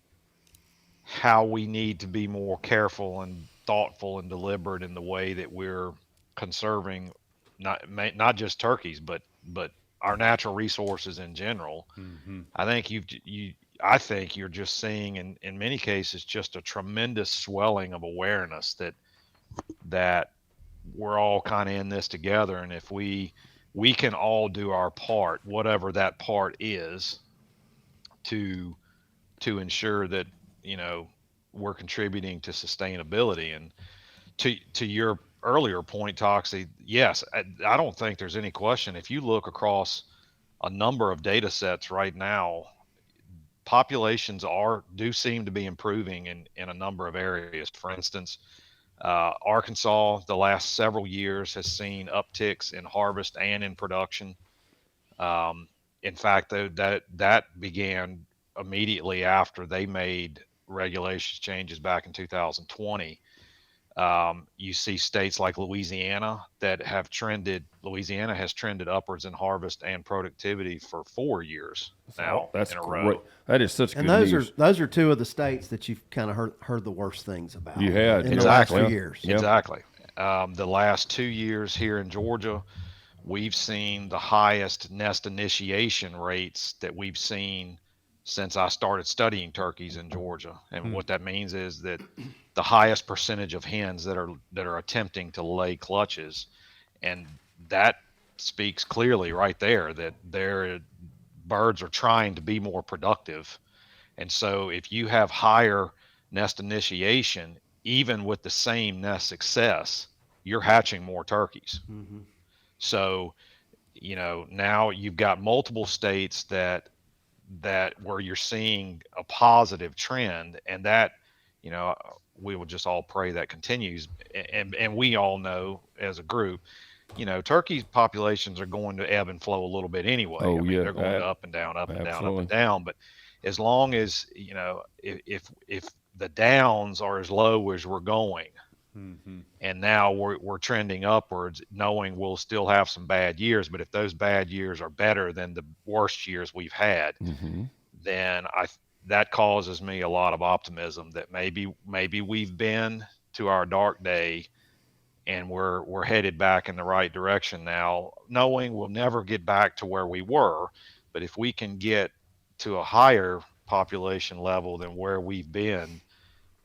how we need to be more careful and thoughtful and deliberate in the way that we're conserving not just turkeys, but our natural resources in general. I think I think you're just seeing in many cases just a tremendous swelling of awareness that we're all kind of in this together, and if we can all do our part, whatever that part is, to ensure that we're contributing to sustainability. And to your earlier point, Toxie, yes, I don't think there's any question. If you look across a number of data sets right now, populations do seem to be improving in a number of areas. For instance, Arkansas, the last several years, has seen upticks in harvest and in production. In fact, that began immediately after they made regulations changes back in 2020. You see states like Louisiana that have trended. Louisiana has trended upwards in harvest and productivity for 4 years now. That's in a great. row. That is such And good news. those are two of the states that you've kind of heard the worst things about. You had, in the last exactly. few years. Yep. Exactly. The last 2 years here in Georgia, we've seen the highest nest initiation rates that we've seen since I started studying turkeys in Georgia. And what that means is that the highest percentage of hens that are attempting to lay clutches, and that speaks clearly right there that their birds are trying to be more productive. And so if you have higher nest initiation, even with the same nest success, you're hatching more turkeys. So, now you've got multiple states that where you're seeing a positive trend, and that, we will just all pray that continues. And we all know as a group, turkey populations are going to ebb and flow a little bit anyway. Oh, yeah. They're going up and down, up and down, up Absolutely. and down. But as long as, if the downs are as low as we're going, and now we're trending upwards, knowing we'll still have some bad years, but if those bad years are better than the worst years we've had, then that causes me a lot of optimism that maybe we've been to our dark day, and we're headed back in the right direction now, knowing we'll never get back to where we were. But if we can get to a higher population level than where we've been,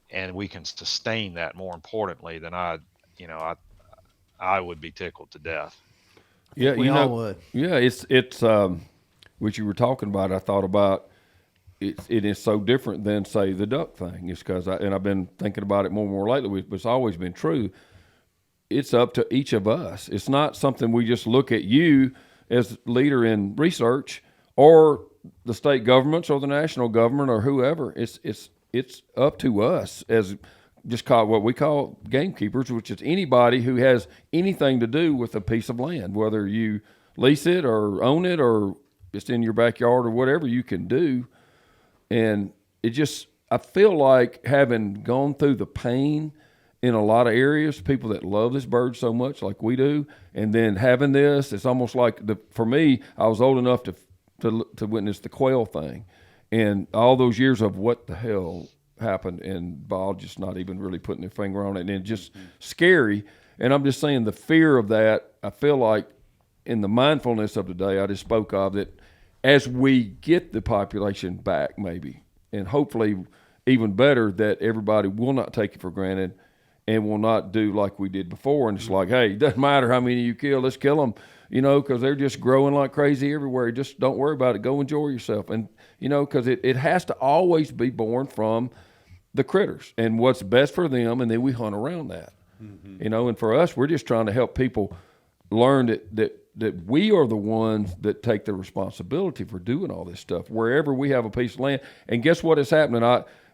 and we can sustain that, more importantly, then I would be tickled to death. Yeah, We all would. Yeah, it's what you were talking about. I thought about it is so different than, say, the duck thing. It's because I've been thinking about it more and more lately. But it's always been true. It's up to each of us. It's not something we just look at you as leader in research or the state governments or the national government or whoever. It's up to us as just call what we call gamekeepers, which is anybody who has anything to do with a piece of land, whether you lease it or own it or it's in your backyard or whatever you can do. And I feel like, having gone through the pain in a lot of areas, people that love this bird so much like we do, and then having this, it's almost like for me, I was old enough to witness the quail thing. And all those years of what the hell happened, and Bob just not even really putting their finger on it, and it's just scary. And I'm just saying, the fear of that, I feel like in the mindfulness of today I just spoke of, that as we get the population back, maybe, and hopefully even better, that everybody will not take it for granted and will not do like we did before. And it's like, hey, it doesn't matter how many you kill, let's kill them, because they're just growing like crazy everywhere. Just don't worry about it. Go enjoy yourself. And, because it has to always be born from the critters and what's best for them, and then we hunt around that. And for us, we're just trying to help people learn that we are the ones that take the responsibility for doing all this stuff wherever we have a piece of land. And guess what is happening?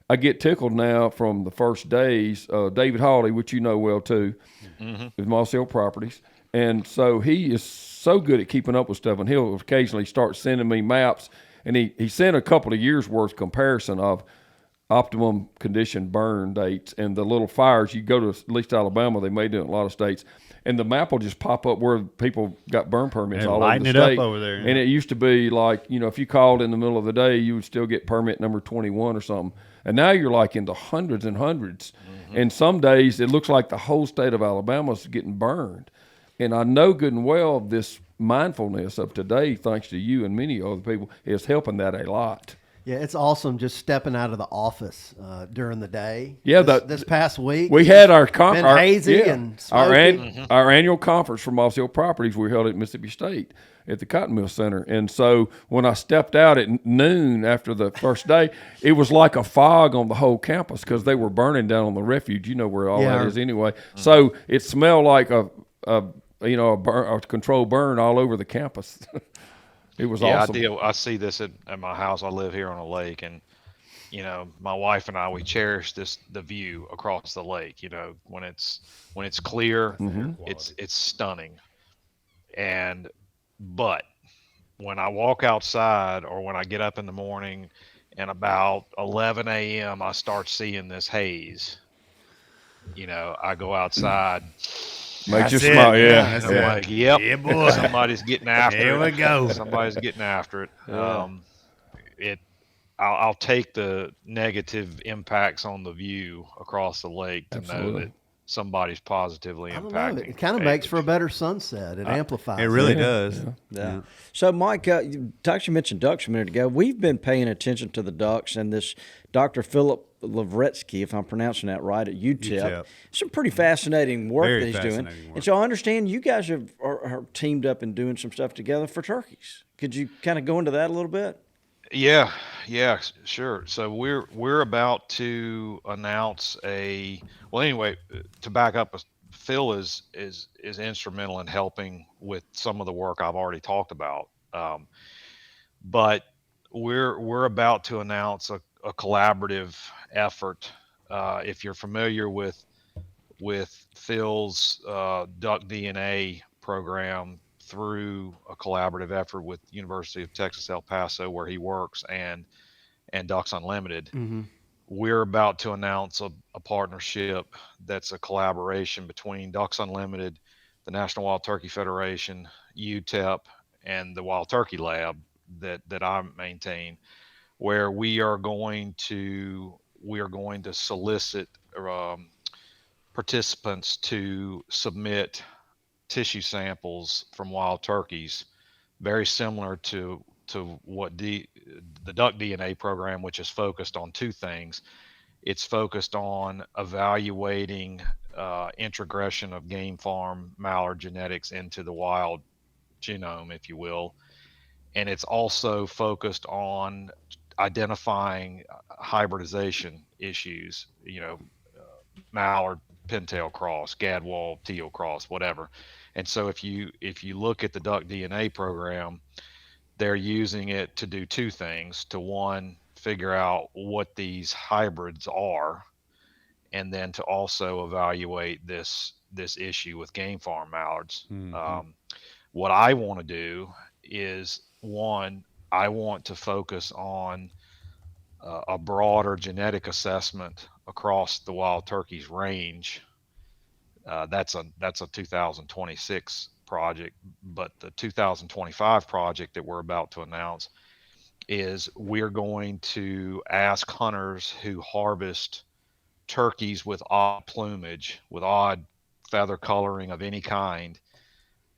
I get tickled now from the first days. David Hawley, which you know well too, with Mossy Head Properties. And so he is so good at keeping up with stuff, and he'll occasionally start sending me maps. And he sent a couple of years worth comparison of optimum condition burn dates, and the little fires. You go to at least Alabama, they made it in a lot of states, and the map will just pop up where people got burn permits And all over lighten the it up state. over there, yeah. And it used to be like, if you called in the middle of the day, you would still get permit number 21 or something. And now you're like into hundreds and hundreds. And some days it looks like the whole state of Alabama is getting burned. And I know good and well this mindfulness of today, thanks to you and many other people, is helping that a lot. Yeah, it's awesome just stepping out of the office during the day. Yeah, this past week we had our been hazy and smoky. our annual conference for Mossy Head Properties we held at Mississippi State at the Cotton Mill Center. And so when I stepped out at noon after the first day, it was like a fog on the whole campus because they were burning down on the refuge. You know where all that is anyway. So it smelled like a controlled burn all over the campus. It was awesome. I see this at my house. I live here on a lake, and my wife and I, we cherish the view across the lake. When it's clear, it's stunning. But when I walk outside or when I get up in the morning and about 11 a.m. I start seeing this haze. I go outside. Makes you smile, yeah. I'm like, yep, yeah, boy. somebody's getting after it. Here we go. Somebody's getting after it. I'll take the negative impacts on the view across the lake to know that somebody's positively I don't impacting. know. It kind of makes for a better sunset. It amplifies. It really does. Yeah. So, Mike, you mentioned ducks a minute ago. We've been paying attention to the ducks, and this Dr. Philip Lavretsky, if I'm pronouncing that right, at UTEP. Some pretty fascinating work that he's doing. And so I understand you guys are teamed up and doing some stuff together for turkeys. Could you kind of go into that a little bit? Yeah, sure. So we're about to announce anyway, to back up, Phil is instrumental in helping with some of the work I've already talked about. But we're about to announce a collaborative effort. If you're familiar with Phil's duck DNA program, through a collaborative effort with University of Texas El Paso, where he works, and Ducks Unlimited, we're about to announce a partnership that's a collaboration between Ducks Unlimited, the National Wild Turkey Federation, UTEP, and the Wild Turkey Lab that I maintain, where we are going to solicit participants to submit tissue samples from wild turkeys, very similar to what the duck DNA program, which is focused on two things. It's focused on evaluating introgression of game farm mallard genetics into the wild genome, if you will. And it's also focused on identifying hybridization issues, mallard pintail cross, gadwall teal cross, whatever. And so if you look at the duck DNA program, they're using it to do two things: to one, figure out what these hybrids are, and then to also evaluate this issue with game farm mallards. What I want to do is, one, I want to focus on a broader genetic assessment across the wild turkey's range. That's a 2026 project, but the 2025 project that we're about to announce is we're going to ask hunters who harvest turkeys with odd plumage, with odd feather coloring of any kind,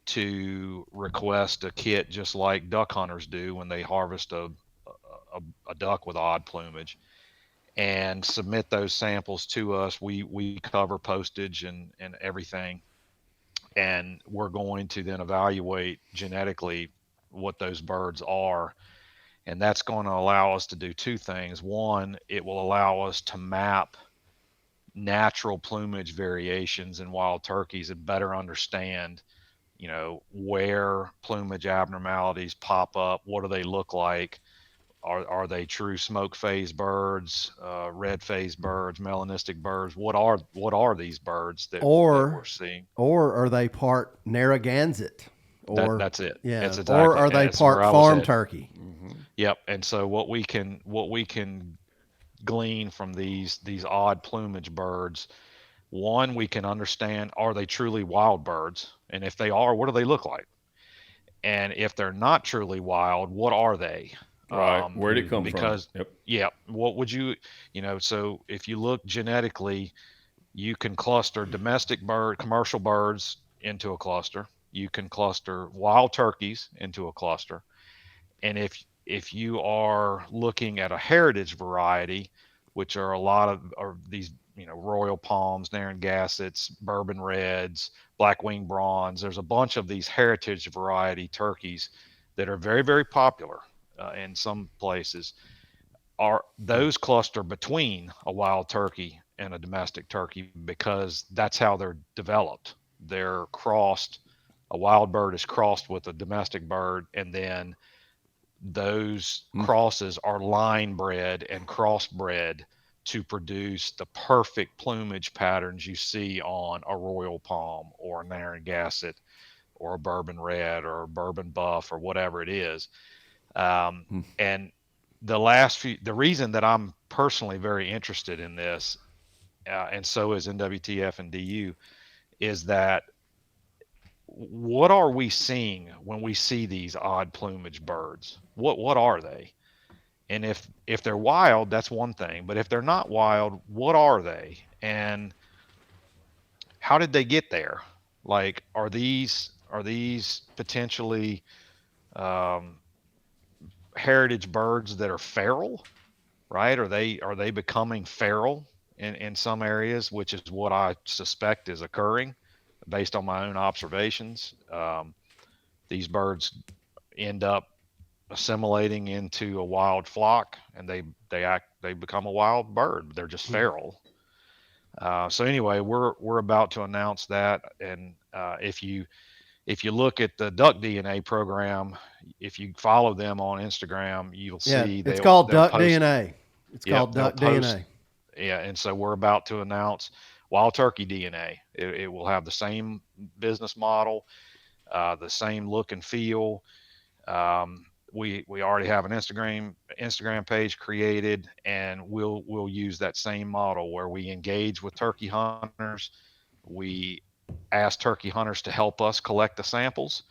to request a kit just like duck hunters do when they harvest a duck with odd plumage, and submit those samples to us. We cover postage and everything, and we're going to then evaluate genetically what those birds are. And that's going to allow us to do two things. One, it will allow us to map natural plumage variations in wild turkeys and better understand, where plumage abnormalities pop up. What do they look like? Are they true smoke phase birds, red phase birds, melanistic birds? What are these birds that we're seeing? Or are they part Narragansett? Or that's it. Yeah. That's exactly, or are they part farm turkey? Yep. And so what we can glean from these odd plumage birds, one, we can understand, are they truly wild birds? And if they are, what do they look like? And if they're not truly wild, what are they? Right. Where'd it come because, from? Yep. Yeah, what would you, so if you look genetically, you can cluster domestic commercial birds into a cluster. You can cluster wild turkeys into a cluster. And if you are looking at a heritage variety, which are a lot of these, royal palms, Narragansetts, bourbon reds, black wing bronze, there's a bunch of these heritage variety turkeys that are very, very popular in some places. Are those cluster between a wild turkey and a domestic turkey because that's how they're developed. They're crossed. A wild bird is crossed with a domestic bird, and then those crosses are line bred and crossbred to produce the perfect plumage patterns you see on a royal palm or a Narragansett or a bourbon red or a bourbon buff or whatever it is. And the reason that I'm personally very interested in this, and so is NWTF and DU, is that what are we seeing when we see these odd plumage birds? What are they? And if they're wild, that's one thing. But if they're not wild, what are they? And how did they get there? Like, are these potentially heritage birds that are feral, right? Are they becoming feral in some areas, which is what I suspect is occurring based on my own observations. These birds end up assimilating into a wild flock, and they become a wild bird. They're just feral. So anyway, we're about to announce that, and if you look at the Duck DNA program, if you follow them on Instagram, you'll see it's called Duck DNA. It's called Duck DNA. Yeah, and so we're about to announce wild turkey DNA. It will have the same business model, the same look and feel. We already have an Instagram page created, and we'll use that same model where we engage with turkey hunters. We ask turkey hunters to help us collect the samples,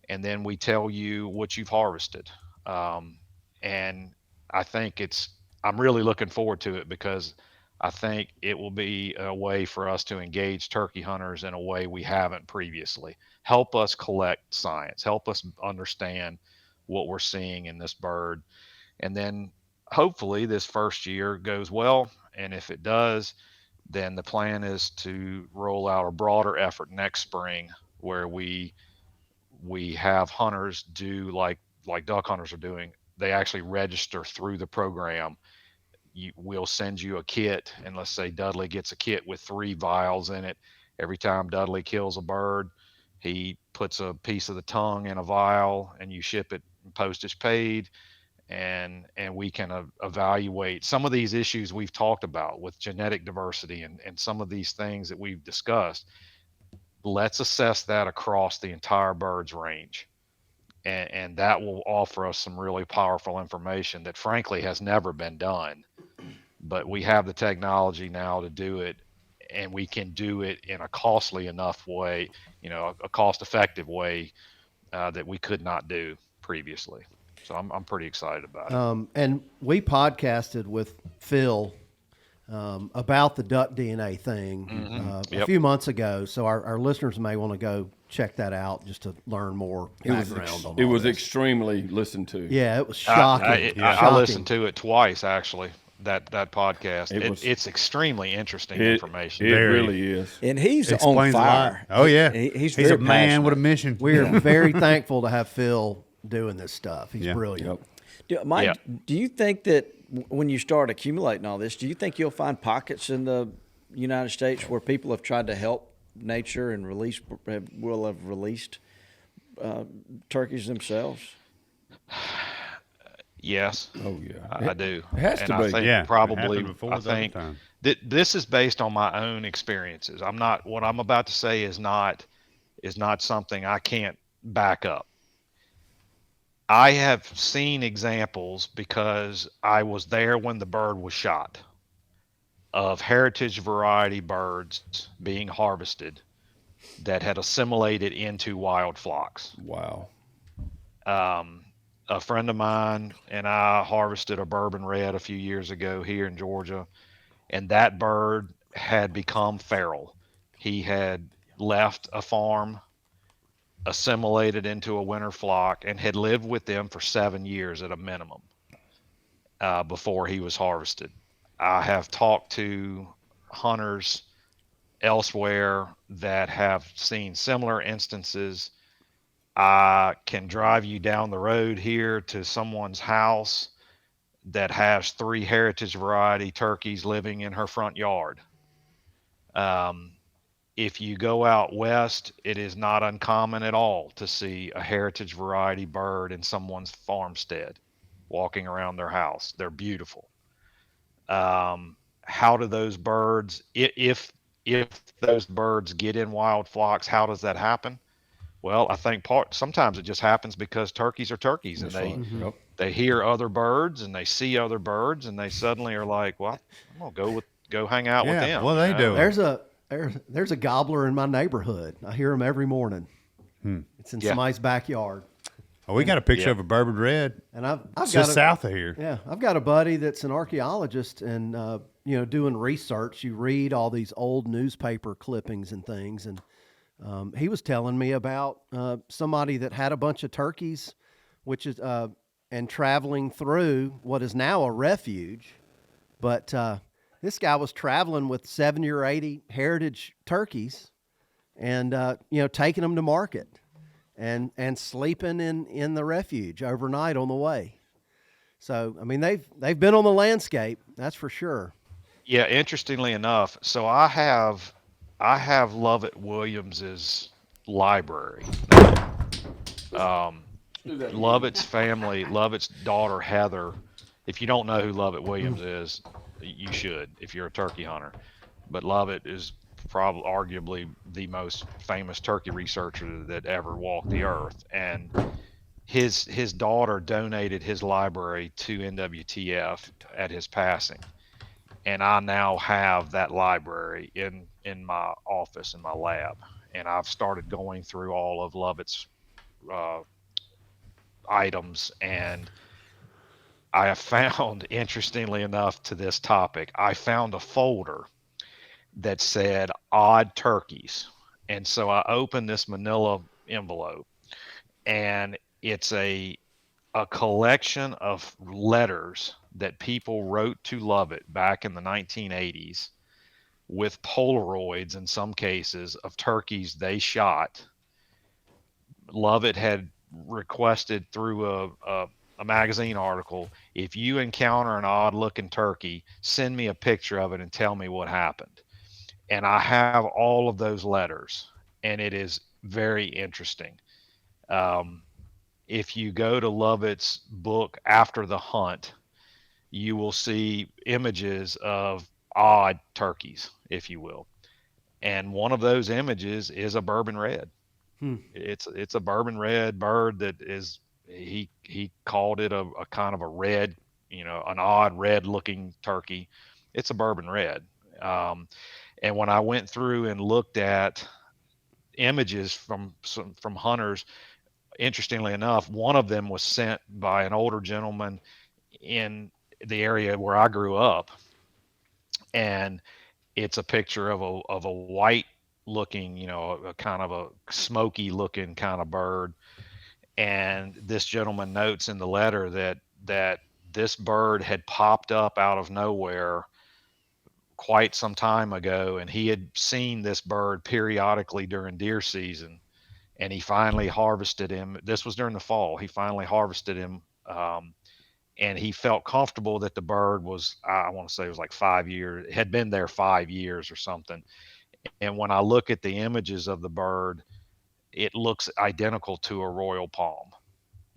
and then we tell you what you've harvested. And I think I'm really looking forward to it, because I think it will be a way for us to engage turkey hunters in a way we haven't previously. Help us collect science, help us understand what we're seeing in this bird. And then hopefully this first year goes well. And if it does, then the plan is to roll out a broader effort next spring, where we have hunters do like duck hunters are doing. They actually register through the program. We'll send you a kit, and let's say Dudley gets a kit with 3 vials in it. Every time Dudley kills a bird, he puts a piece of the tongue in a vial, and you ship it, postage paid, and we can evaluate some of these issues we've talked about with genetic diversity and some of these things that we've discussed. Let's assess that across the entire bird's range. And that will offer us some really powerful information that frankly has never been done. But we have the technology now to do it, and we can do it in a costly enough way, a cost-effective way that we could not do previously. So I'm pretty excited about it. And we podcasted with Phil about the duck DNA thing a few months ago. So our listeners may want to go check that out just to learn more background on it. all Was this. extremely listened to. Yeah, it was shocking. I listened to it twice, actually, that podcast. It's extremely interesting information. It really is. And he's Explains on a fire. lot. Oh yeah, He's a very man passionate. with a mission. We're very thankful to have Phil doing this stuff. He's brilliant. Mike, do you think that when you start accumulating all this, do you think you'll find pockets in the United States where people have tried to help nature and will have released turkeys themselves? Yes. Oh yeah. I do. It has to I be. think probably. I the think time. this is based on my own experiences. What I'm about to say is not something I can't back up. I have seen examples because I was there when the bird was shot of heritage variety birds being harvested that had assimilated into wild flocks. Wow. A friend of mine and I harvested a bourbon red a few years ago here in Georgia, and that bird had become feral. He had left a farm, assimilated into a winter flock, and had lived with them for 7 years at a minimum before he was harvested. I have talked to hunters elsewhere that have seen similar instances. I can drive you down the road here to someone's house that has 3 heritage variety turkeys living in her front yard. If you go out west, it is not uncommon at all to see a heritage variety bird in someone's farmstead walking around their house. They're beautiful. How do those birds, if those birds get in wild flocks, how does that happen? Well, I think sometimes it just happens because turkeys are turkeys, and they hear other birds and they see other birds, and they suddenly are like, "Well, I'm gonna go hang out with them." Well, they do. There's a gobbler in my neighborhood. I hear him every morning. It's in somebody's backyard. Oh, we got a picture of a bourbon red, and I've got just south of here. Yeah, I've got a buddy that's an archaeologist, and doing research. You read all these old newspaper clippings and things, and he was telling me about somebody that had a bunch of turkeys, which is and traveling through what is now a refuge, but this guy was traveling with 70 or 80 heritage turkeys, and taking them to market, and sleeping in the refuge overnight on the way. So I mean they've been on the landscape, that's for sure. Yeah, interestingly enough, so I have Lovett Williams's library. Lovett's family, Lovett's daughter Heather. If you don't know who Lovett Williams is, you should if you're a turkey hunter. But Lovett is probably arguably the most famous turkey researcher that ever walked the earth, and his daughter donated his library to NWTF at his passing. And I now have that library in my office, in my lab. And I've started going through all of Lovett's items. And I have found, interestingly enough to this topic, I found a folder that said odd turkeys. And so I opened this manila envelope, and it's a collection of letters that people wrote to Lovett back in the 1980s with Polaroids in some cases of turkeys they shot. Lovett had requested through a magazine article, if you encounter an odd looking turkey, send me a picture of it and tell me what happened. And I have all of those letters, and it is very interesting. If you go to Lovett's book After the Hunt, you will see images of odd turkeys, if you will. And one of those images is a bourbon red. It's a bourbon red bird that is, he called it a kind of a red, an odd red looking turkey. It's a bourbon red. And when I went through and looked at images from hunters, interestingly enough, one of them was sent by an older gentleman in the area where I grew up, and it's a picture of a white looking, a kind of a smoky looking kind of bird. And this gentleman notes in the letter that this bird had popped up out of nowhere quite some time ago, and he had seen this bird periodically during deer season, and he finally harvested him. This was during the fall. He finally harvested him, and he felt comfortable that the bird was, I want to say it was like 5 years, had been there 5 years or something. And when I look at the images of the bird, it looks identical to a royal palm.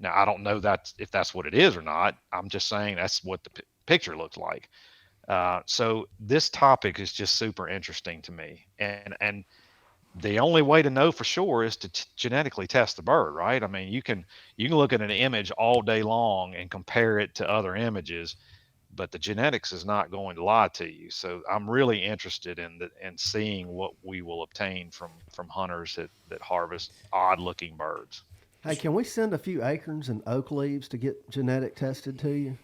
Now, I don't know if that's what it is or not. I'm just saying that's what the picture looks like. So this topic is just super interesting to me. And the only way to know for sure is to genetically test the bird, right? I mean, you can look at an image all day long and compare it to other images, but the genetics is not going to lie to you. So I'm really interested in seeing what we will obtain from hunters that harvest odd looking birds. Hey, can we send a few acorns and oak leaves to get genetic tested to you?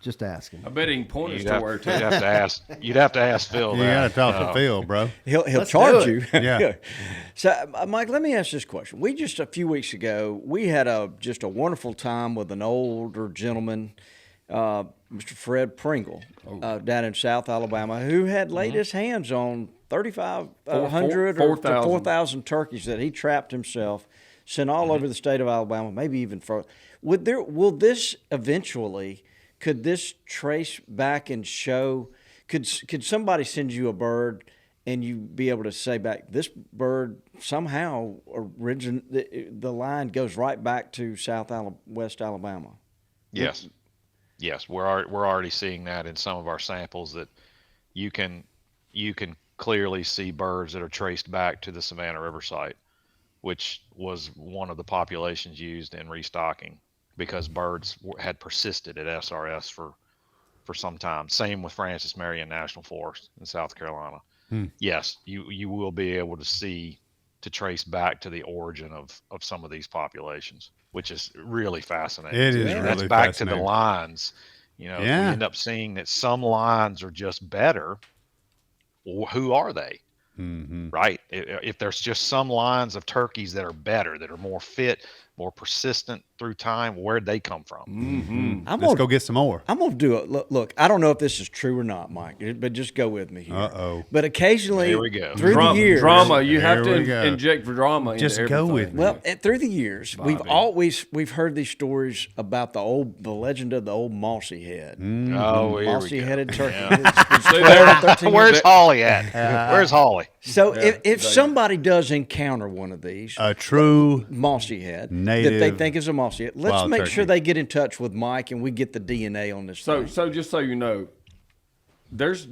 Just asking. I bet he can point us You'd to have, where you'd to. have to ask. You'd have to ask Phil. You that. got to talk to Phil, bro. He'll Let's charge do you. it. Yeah. So, Mike, let me ask this question. We just a few weeks ago we had just a wonderful time with an older gentleman, Mr. Fred Pringle, down in South Alabama, who had laid his hands on 3,500 or 4,000 turkeys that he trapped himself, sent all over the state of Alabama, maybe even further. Will this eventually? Could this trace back and show? Could somebody send you a bird and you be able to say back, this bird somehow the line goes right back to West Alabama? Yes, we're already seeing that in some of our samples, that you can clearly see birds that are traced back to the Savannah River site, which was one of the populations used in restocking, because birds had persisted at SRS for some time. Same with Francis Marion National Forest in South Carolina. Yes, you will be able to trace back to the origin of some of these populations, which is really fascinating. It is And really that's back to fascinating. the lines. You know, Yeah. we end up seeing that some lines are just better. Who are they? Mm-hmm. Right? If there's just some lines of turkeys that are better, that are more fit, more persistent through time, where'd they come from? Mm-hmm. Let's go get some more. I'm going to do it. Look, I don't know if this is true or not, Mike, but just go with me here. Uh-oh. But occasionally, Here we go. through Drama, the years, drama. You Here have to we go. inject drama Just into go everything. with me. well, through the years, Bobby. we've heard these stories about the legend of the old Mossy Head, Oh, here we mossy go. headed turkey. Yeah. It's 12 or 13 Where's years- Holly at? Where's Holly? So if somebody does encounter one of these, A true mossy head that native they think is a mossy head, let's wild make turkey. sure they get in touch with Mike and we get the DNA on this thing. So just so you know, it's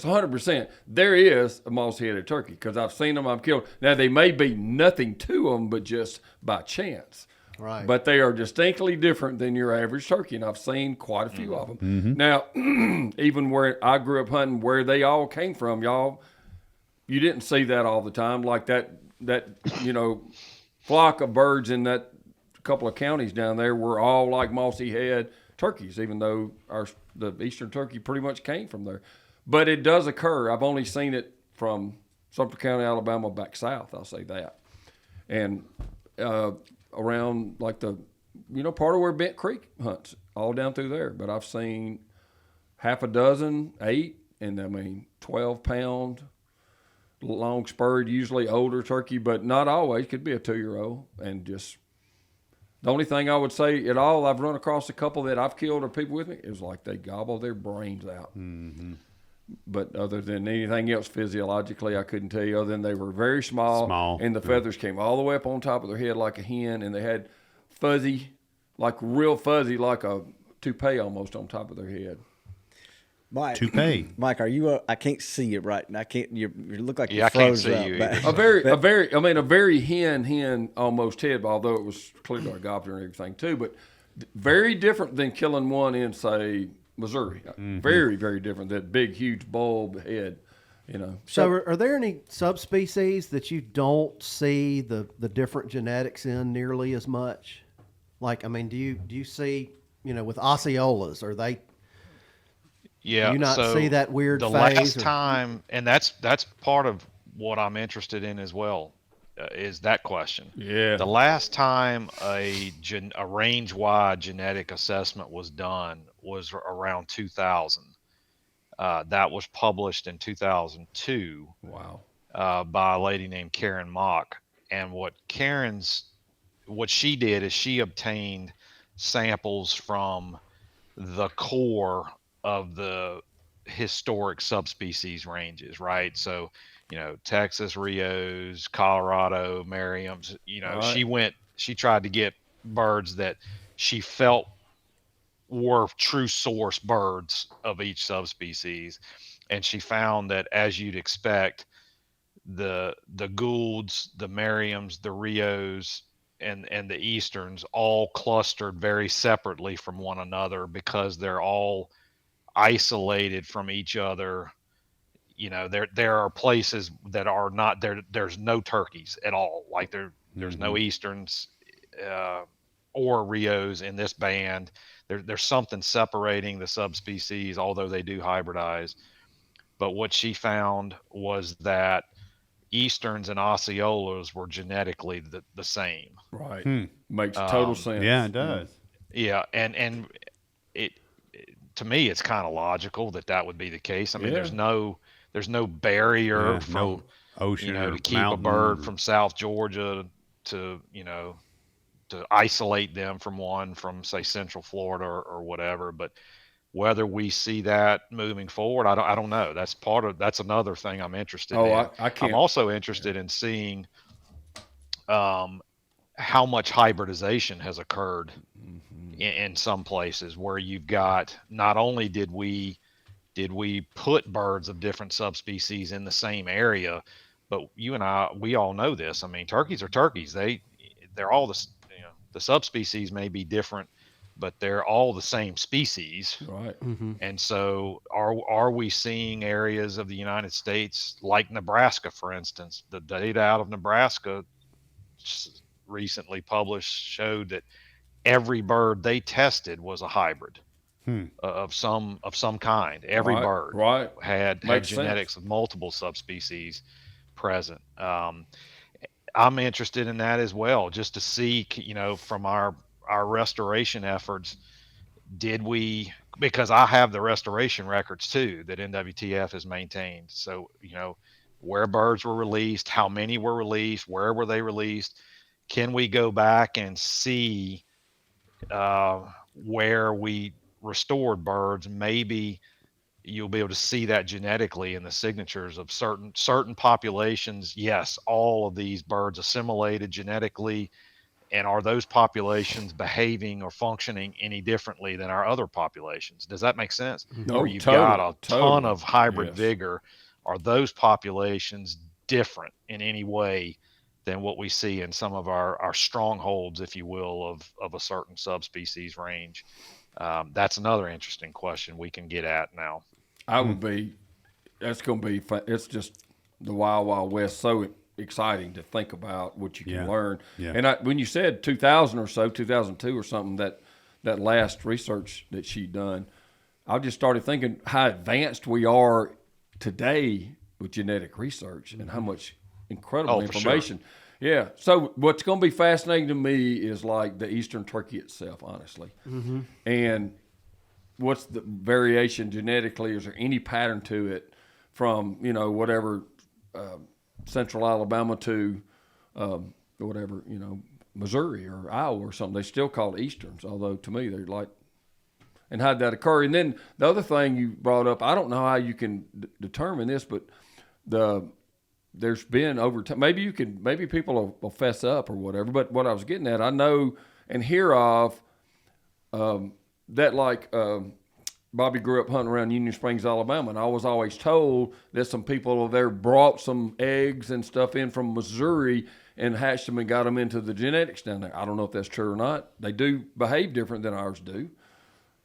100%. There is a moss-headed turkey, because I've seen them. I've killed. Now they may be nothing to them, but just by chance. Right. But they are distinctly different than your average turkey, and I've seen quite a few of them. Mm-hmm. Now, even where I grew up hunting, where they all came from, you didn't see that all the time. Like that flock of birds in that couple of counties down there were all like Mossy Head turkeys, even though the eastern turkey pretty much came from there. But it does occur. I've only seen it from Sumter County, Alabama, back south. I'll say that, and around like the part of where Bent Creek hunts, all down through there. But I've seen half a dozen, 8, and 12-pound. Long spurred, usually older turkey, but not always. Could be a 2-year-old. And just the only thing I would say at all, I've run across a couple that I've killed or people with me, it was like they gobble their brains out. Mm-hmm. But other than anything else physiologically, I couldn't tell you, other than they were very small. And the feathers came all the way up on top of their head like a hen, and they had real fuzzy, like a toupee almost on top of their head. Mike, toupee. Mike, are you? I can't see you right now. I can't. You look like you I can't froze see up. you But- A very hen almost head, although it was clearly a gobbler and everything too, but very different than killing one in, say, Missouri. Very, very different. That big, huge bulb head, So are there any subspecies that you don't see the different genetics in nearly as much? Like, do you see, with Osceolas, are they? Yeah. Do you not so see that weird the phase? last time, and that's part of what I'm interested in as well, is that question. Yeah. The last time a range-wide genetic assessment was done was around 2000. That was published in 2002. Wow. By a lady named Karen Mock. And what she did is she obtained samples from the core of the historic subspecies ranges, right? So, Texas Rios, Colorado Merriam's, Right. she tried to get birds that she felt were true source birds of each subspecies. And she found that, as you'd expect, the Goulds, the Merriams, the Rios, and the Easterns all clustered very separately from one another because they're all isolated from each other. There are places that are not there. There's no turkeys at all. Like there's no Easterns or Rios in this band. There's something separating the subspecies, although they do hybridize. But what she found was that Easterns and Osceolas were genetically the same. Right. Makes total sense. Yeah, it does. Yeah, and it to me it's kind of logical that would be the case. I mean, there's no barrier from no ocean or to keep mountain a bird from South Georgia to to isolate them from one from say Central Florida or whatever. But whether we see that moving forward, I don't know. That's another thing I'm interested in. I can't. I'm also interested in seeing how much hybridization has occurred in some places where you've got, not only did we put birds of different subspecies in the same area, but you and we all know this. I mean, turkeys are turkeys. They're all the subspecies may be different, but they're all the same species. Right. And so are we seeing areas of the United States like Nebraska, for instance? The data out of Nebraska recently published showed that every bird they tested was a hybrid of some kind. Every bird had genetics of multiple subspecies present. I'm interested in that as well, just to see, from our restoration efforts, because I have the restoration records too that NWTF has maintained. So, where birds were released, how many were released, where were they released? Can we go back and see where we restored birds? Maybe you'll be able to see that genetically in the signatures of certain populations. Yes, all of these birds assimilated genetically, and are those populations behaving or functioning any differently than our other populations? Does that make sense? No, Where you've got a ton of hybrid Yes. vigor, are those populations different in any way than what we see in some of our strongholds, if you will, of a certain subspecies range? That's another interesting question we can get at now. That's going to be fun. It's just the wild, wild west. So exciting to think about what you can learn. Yeah. And when you said 2000 or so, 2002 or something, that last research that she'd done, I just started thinking how advanced we are today with genetic research and how much incredible information. Sure. Yeah. So what's going to be fascinating to me is like the Eastern turkey itself, honestly. And what's the variation genetically? Is there any pattern to it from, whatever, Central Alabama to whatever, Missouri or Iowa or something? They still call it Easterns, although to me they're like, and how'd that occur? And then the other thing you brought up, I don't know how you can determine this, but there's been over time, maybe people will fess up or whatever, but what I was getting at, I know and hear of that, like, Bobby grew up hunting around Union Springs, Alabama, and I was always told that some people over there brought some eggs and stuff in from Missouri and hatched them and got them into the genetics down there. I don't know if that's true or not. They do behave different than ours do.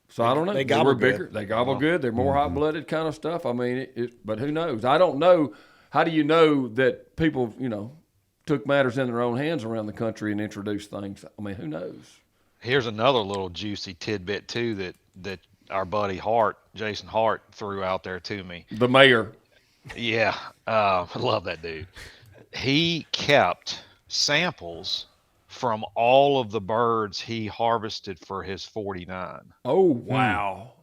So I don't know. They gobble were bigger. good. They gobble good. They're more hot-blooded kind of stuff. I mean, but who knows? I don't know. How do you know that people, took matters in their own hands around the country and introduced things? I mean, who knows? Here's another little juicy tidbit too that our buddy Jason Hart, threw out there to me. The mayor. Yeah, I love that dude. He kept samples from all of the birds he harvested for his 49. Oh, wow.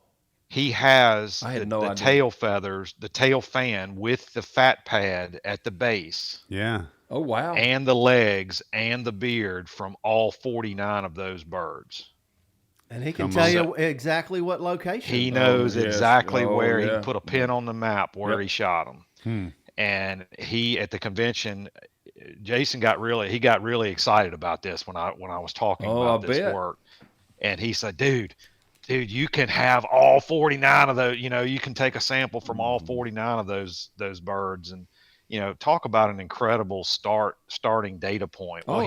He has I had the no idea. tail feathers, the tail fan with the fat pad at the base, Yeah. Oh, wow. and the legs and the beard from all 49 of those birds. And he can Come tell on. you exactly what location. He knows yes. exactly Oh, where yeah. he put a pin on the map where Yep. he shot them. And he, at the convention, Jason got really excited about this when I was talking about I this bet. work. And he said, dude, you can have all 49 of those, you can take a sample from all 49 of those birds. And, talk about an incredible starting data point. Well,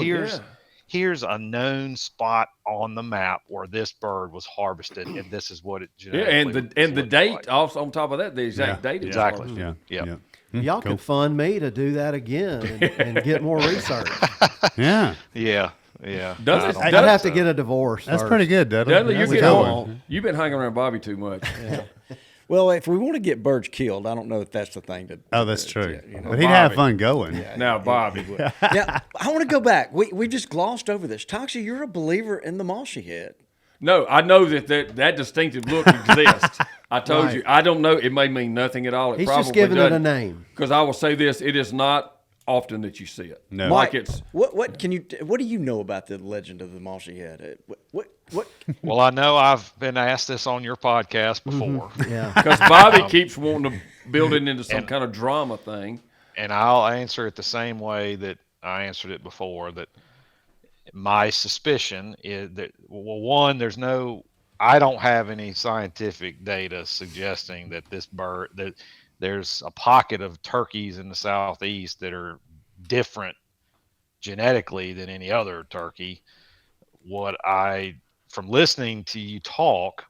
here's a known spot on the map where this bird was harvested, and this is what it genetically and the date also on top of that, the exact date. Exactly. Yeah. Y'all could fund me to do that again and get more research. Yeah. Yeah. I'd have to get a divorce. That's first. pretty good, Dudley. Dudley, That's you good. you've been hanging around Bobby too much. Well, if we want to get birds killed, I don't know if that's the thing to. Oh, that's true. You know. But he'd have fun going. Now, Bobby. Now, I want to go back. We just glossed over this. Toxie, you're a believer in the Mossy Head. No, I know that distinctive look exists. I told you. I don't know. It may mean nothing at all. It He's probably just giving it a doesn't. name. Because I will say this: it is not often that you see it. No. Mike, Like it's what do you know about the legend of the Mossy Head? What? Well, I know I've been asked this on your podcast before. Yeah. because Bobby keeps wanting to build it into some kind of drama thing. And I'll answer it the same way that I answered it before, that my suspicion is that, well, one, I don't have any scientific data suggesting that that there's a pocket of turkeys in the southeast that are different genetically than any other turkey. From listening to you talk,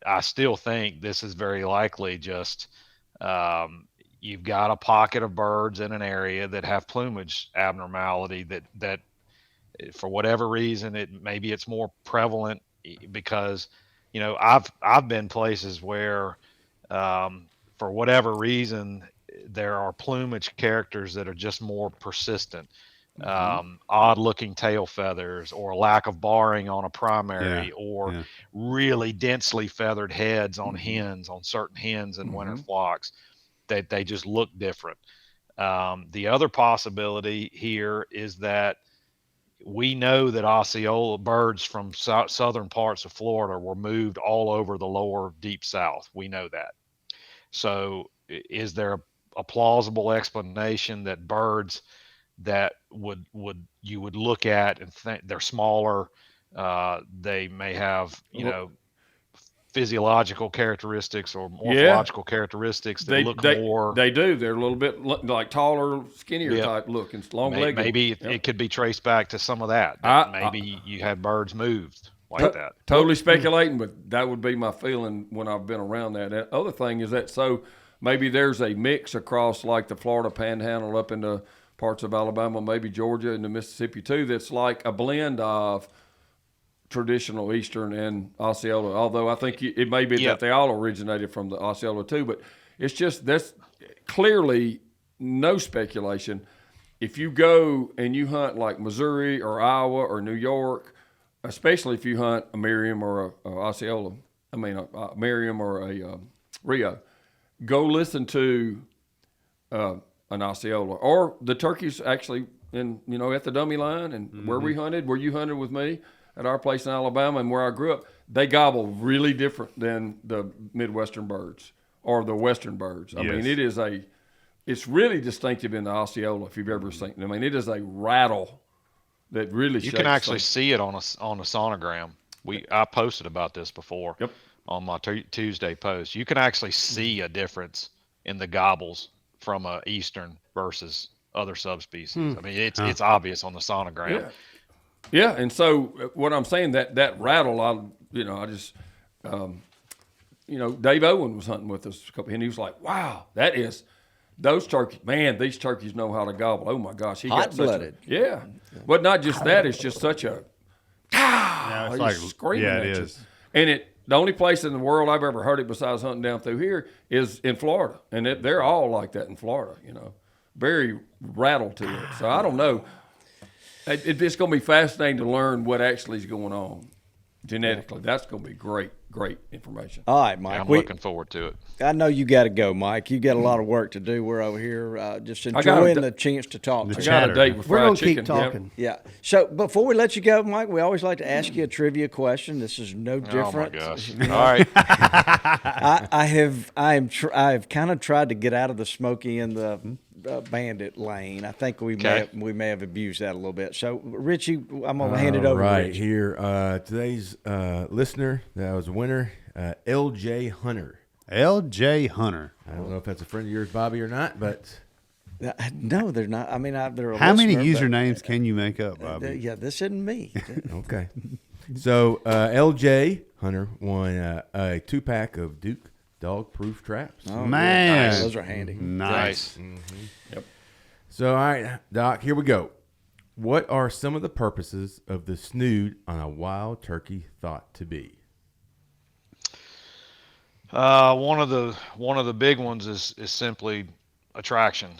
I still think this is very likely just you've got a pocket of birds in an area that have plumage abnormality that for whatever reason maybe it's more prevalent because I've been places where for whatever reason there are plumage characters that are just more persistent. Odd looking tail feathers or lack of barring on a primary or really densely feathered heads on hens, on certain hens in winter flocks, that they just look different. The other possibility here is that we know that Osceola birds from southern parts of Florida were moved all over the lower deep south. We know that. So is there a plausible explanation that birds that you would look at and think they're smaller, they may have physiological characteristics or morphological characteristics that look more. They do. They're a little bit like taller, skinnier type look and long legged. Maybe it could be traced back to some of that. Maybe you had birds moved like that. Totally speculating, but that would be my feeling when I've been around that. The other thing is that maybe there's a mix across like the Florida Panhandle up into parts of Alabama, maybe Georgia and the Mississippi too, that's like a blend of traditional Eastern and Osceola, although I think it may be that they all originated from the Osceola too, but it's just that's clearly no speculation. If you go and you hunt like Missouri or Iowa or New York, especially if you hunt a Merriam or a Osceola, a Merriam or a Rio, go listen to an Osceola or the turkeys actually at the dummy line and where you hunted with me at our place in Alabama and where I grew up, they gobble really different than the Midwestern birds or the Western birds. I mean, it's really distinctive in the Osceola if you've ever seen it. I mean, it is a rattle that really you can actually see it on a sonogram. I posted about this before on my Tuesday post. You can actually see a difference in the gobbles from a Eastern versus other subspecies. I mean, it's obvious on the sonogram. Yeah, and so what I'm saying that rattle, Dave Owen was hunting with us a couple, and he was like, "Wow, those turkeys, man, these turkeys know how to gobble. Oh my gosh, he got hot-blooded." But not just that, it's just such a It's like screaming at it you. is. And the only place in the world I've ever heard it besides hunting down through here is in Florida, and they're all like that in Florida. Very rattle to it. So I don't know. It's going to be fascinating to learn what actually is going on genetically. That's going to be great information. All right, Mike. I'm looking forward to it. I know you got to go, Mike. You got a lot of work to do. We're over here just enjoying the chance to talk. I got a date with We're fried going to chicken. keep talking. Yeah. So before we let you go, Mike, we always like to ask you a trivia question. This is no different. Oh my gosh! All right. I have kind of tried to get out of the Smokey and the bandit lane. I think we may have abused that a little bit. So Richie, I'm gonna hand it over. Right to Rich. here, today's listener that was a winner, LJ Hunter. LJ Hunter. I don't know if that's a friend of yours, Bobby, or not, but No, they're not. I mean, they're a How many listener, but, usernames can you make up, Bobby? yeah, this isn't me. Okay. So LJ Hunter won a 2-pack of Duke dog-proof traps. Oh, Man. nice. Those are handy. Nice. Yep. So, all right, Doc, here we go. What are some of the purposes of the snood on a wild turkey thought to be? One of the big ones is simply attraction.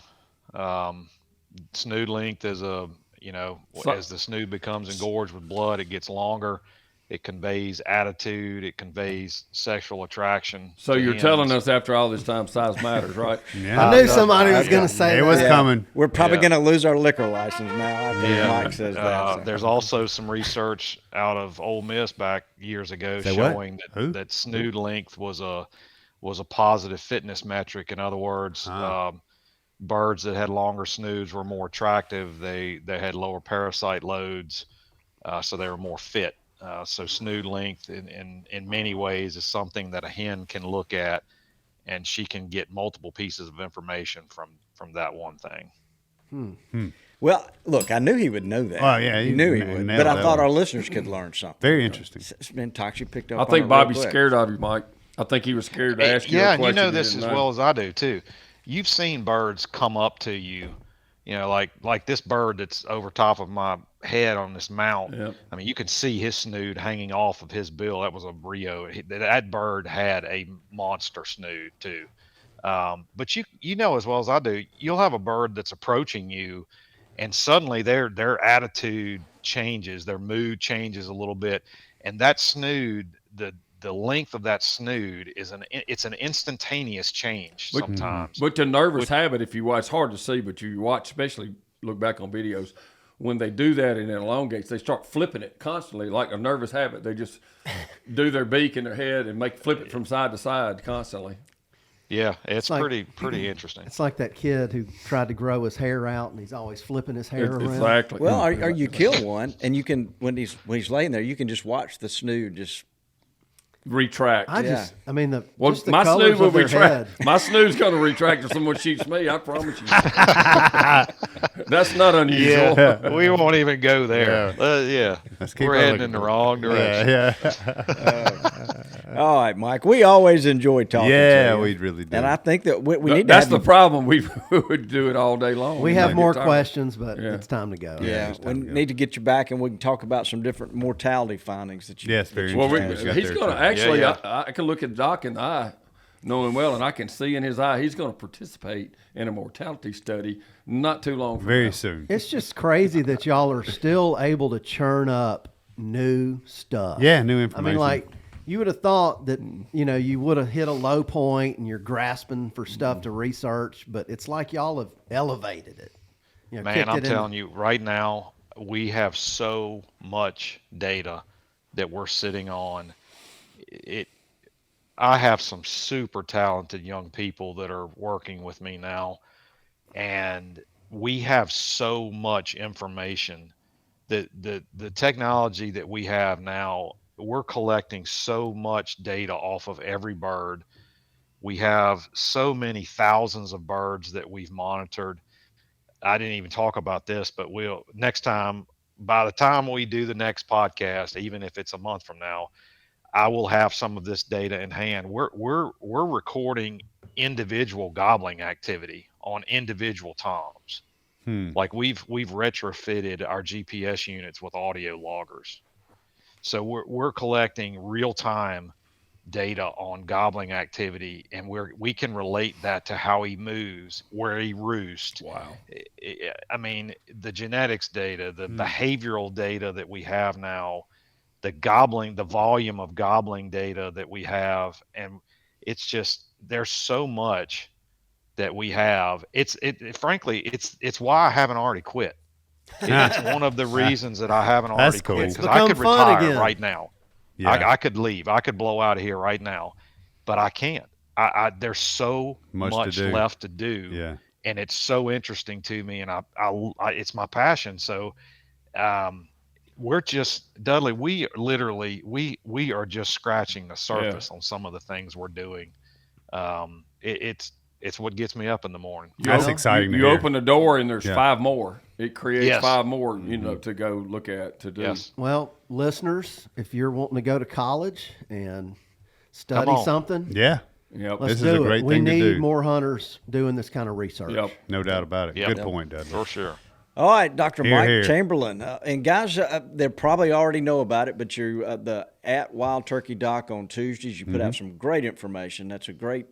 Snood length is as the snood becomes engorged with blood, it gets longer. It conveys attitude. It conveys sexual attraction. So to you're hens. telling us after all this time, size matters, right? Yeah. I knew somebody was going to say It that. was coming. We're probably Yeah. going to lose our liquor license now after Mike says that. So. There's also some research out of Ole Miss back years ago Say what? showing Who? that snood length was a positive fitness metric. In other words, birds that had longer snoods were more attractive. They had lower parasite loads, so they were more fit. So snood length in many ways is something that a hen can look at, and she can get multiple pieces of information from that one thing. Well, look, I knew he would know that. Oh, yeah, he he knew he nailed would. that But I thought one. our listeners could learn something. Very interesting. Toxie picked up. I on think it real Bobby's quick. scared of you, Mike. I think he was scared to ask you a Yeah, and question. you know he this didn't as know. well as I do too. You've seen birds come up to you, like this bird that's over top of my head on this mount. Yep. I mean, you can see his snood hanging off of his bill. That was a Rio. That bird had a monster snood too. But you know as well as I do, you'll have a bird that's approaching you, and suddenly their attitude changes, their mood changes a little bit, and that snood, the length of that snood it's an instantaneous change sometimes. But the nervous habit, if you watch, it's hard to see, but you watch, especially look back on videos, when they do that and it elongates, they start flipping it constantly like a nervous habit. They just do their beak in their head and flip it from side to side constantly. Yeah, it's like- pretty interesting. It's like that kid who tried to grow his hair out and he's always flipping his hair around. Exactly. Well, or you kill one, and you can when he's laying there, you can just watch the snood just. Retract. Just, I mean, Well, just the my colors snood will of their retract. head. My snood's going to retract if someone shoots me. I promise you. That's not unusual. Yeah, we won't even go there. Let's keep We're on heading looking in the for it. wrong direction. Yeah. All right, Mike. We always enjoy talking. Yeah, to you. we really do. And I think that we need to. That's have the you- problem. We would do it all day long. We You have know, more get tired. questions, but Yeah. it's time to go. Yeah, it's we time to go. need to get you back, and we can talk about some different mortality findings that you. Yes, very that you Well, interesting. had. Got he's there, going to too. actually. Yeah. I can look at Doc in the eye, knowing well, and I can see in his eye he's going to participate in a mortality study not too long from Very now. soon. It's just crazy that y'all are still able to churn up new stuff. Yeah, new I information. mean, like, you would have thought that, you would have hit a low point and you're grasping for stuff to research, but it's like y'all have elevated it. Man, kicked I'm it in- telling you, right now we have so much data that we're sitting on. I have some super talented young people that are working with me now, and we have so much information that the technology that we have now, we're collecting so much data off of every bird. We have so many thousands of birds that we've monitored. I didn't even talk about this, but next time, by the time we do the next podcast, even if it's a month from now, I will have some of this data in hand. We're recording individual gobbling activity on individual toms. Like we've retrofitted our GPS units with audio loggers. So we're collecting real time data on gobbling activity, and we can relate that to how he moves, where he roosts. Wow. I mean, the genetics data, the behavioral data that we have now, the volume of gobbling data that we have, and it's just, there's so much that we have. Frankly, it's why I haven't already quit. It's one of the reasons that I haven't already That's cool. quit, It's because I could become fun retire again. right now. Yeah. I could leave. I could blow out of here right now, but I can't. There's so Much much to do. left to do, Yeah. and it's so interesting to me, and I it's my passion. So, we're just, Dudley, we literally we are just scratching the surface on some of the things we're doing. it's what gets me up in the morning. That's exciting to You hear. open the door and there's Yeah. 5 more. It creates Yes. 5 more, to go look at, to do. Yes. Well, listeners, if you're wanting to go to college and study on. something, Yeah, Yep. let's This is do a great it. We thing to need do. more hunters doing this kind of research. Yep. no doubt about it. Yep. Good Yep. point, Dudley. For sure. All right, Dr. Here, Mike here. Chamberlain. And guys, they probably already know about it, but you're the at Wild Turkey Doc on Tuesdays. You put out some great information. That's a great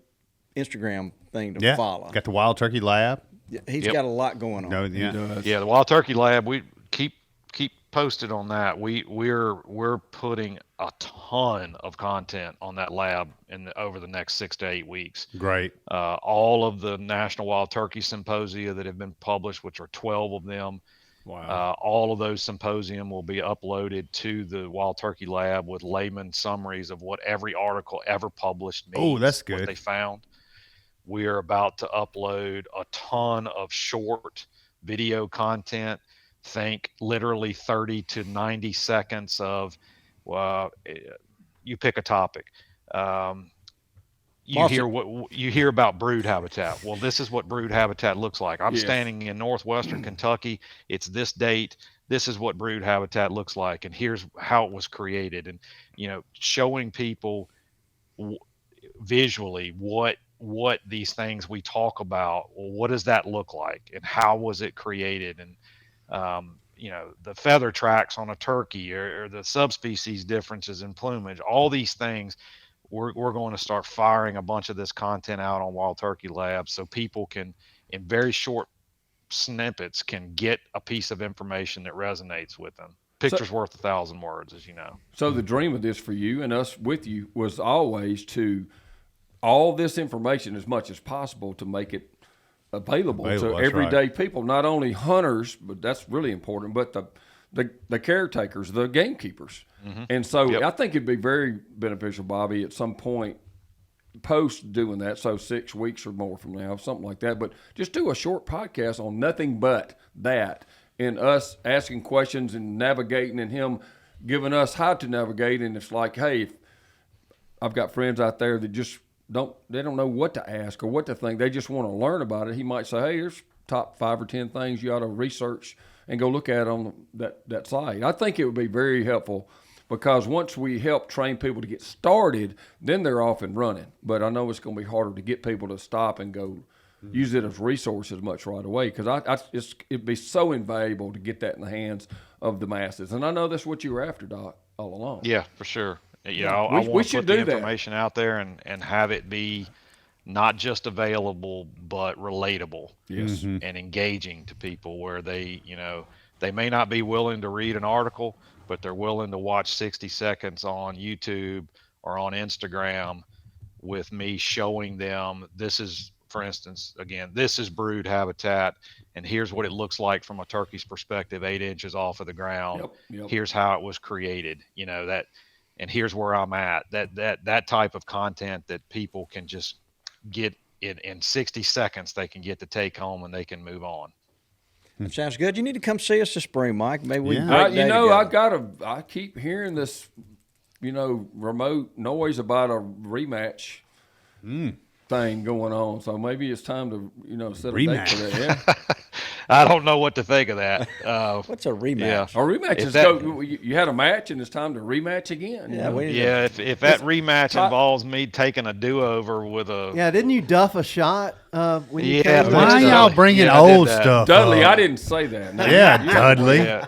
Instagram thing to Yeah, follow. got the Wild Turkey Lab. He's Yep. got a lot going on. No, yeah, Yeah, the Wild Turkey Lab. We keep posted on that. We're putting a ton of content on that lab over the next 6 to 8 weeks. great. All of the National Wild Turkey Symposia that have been published, which are 12 of them. Wow. All of those symposium will be uploaded to the Wild Turkey Lab with layman summaries of what every article ever published means. Oh, that's What good. they found. We are about to upload a ton of short video content. Think literally 30 to 90 seconds of, you pick a topic. You hear about brood habitat. Well, this is what brood habitat looks like. I'm Yes. standing in northwestern Kentucky. It's this date. This is what brood habitat looks like, and here's how it was created. And showing people visually what these things we talk about. Well, what does that look like, and how was it created? And the feather tracks on a turkey, or the subspecies differences in plumage. All these things. We're going to start firing a bunch of this content out on Wild Turkey Lab so people can, in very short snippets, can get a piece of information that resonates with them. Picture's worth 1,000 words, as you know. So the dream of this for you and us with you was always to all this information as much as possible to make it available to that's everyday people, not only hunters, but that's really important, but the caretakers, the gamekeepers. And so Yep. I think it'd be very beneficial, Bobby, at some point post doing that, so 6 weeks or more from now, something like that, but just do a short podcast on nothing but that, and us asking questions and navigating, and him giving us how to navigate. And it's like, hey, if I've got friends out there that just don't know what to ask or what to think. They just want to learn about it. He might say, hey, here's top 5 or 10 things you ought to research and go look at on that site. I think it would be very helpful, because once we help train people to get started, then they're off and running. But I know it's going to be harder to get people to stop and go use it as resources much right away, because it'd be so invaluable to get that in the hands of the masses. And I know that's what you were after, Doc, all along. Yeah, for sure. Yeah, I We want to should put the do that. information out there and have it be not just available, but relatable. Yes. And engaging to people, where they may not be willing to read an article, but they're willing to watch 60 seconds on YouTube or on Instagram with me showing them, this is, for instance, again, this is brood habitat, and here's what it looks like from a turkey's perspective, 8 inches off of the ground. Yep. Here's how it was created, and here's where I'm at. That type of content that people can just get in 60 seconds, they can get to take home and they can move on. Sounds good. You need to come see us this spring, Mike. Maybe we can Yeah. break day together. I keep hearing this, remote noise about a rematch thing going on. So maybe it's time to set a date for that. Yeah. I don't know what to think of that. What's a rematch? Yeah. A rematch If is that- you had a match and it's time to rematch again. Yeah, we need to- Yeah, if that rematch involves me taking a do-over with a Yeah, didn't you duff a shot when you Yeah, came Why that's y'all Dudley. bringing Yeah, I did old that. stuff Dudley, up? I didn't say that. No. Yeah, Dudley. yeah.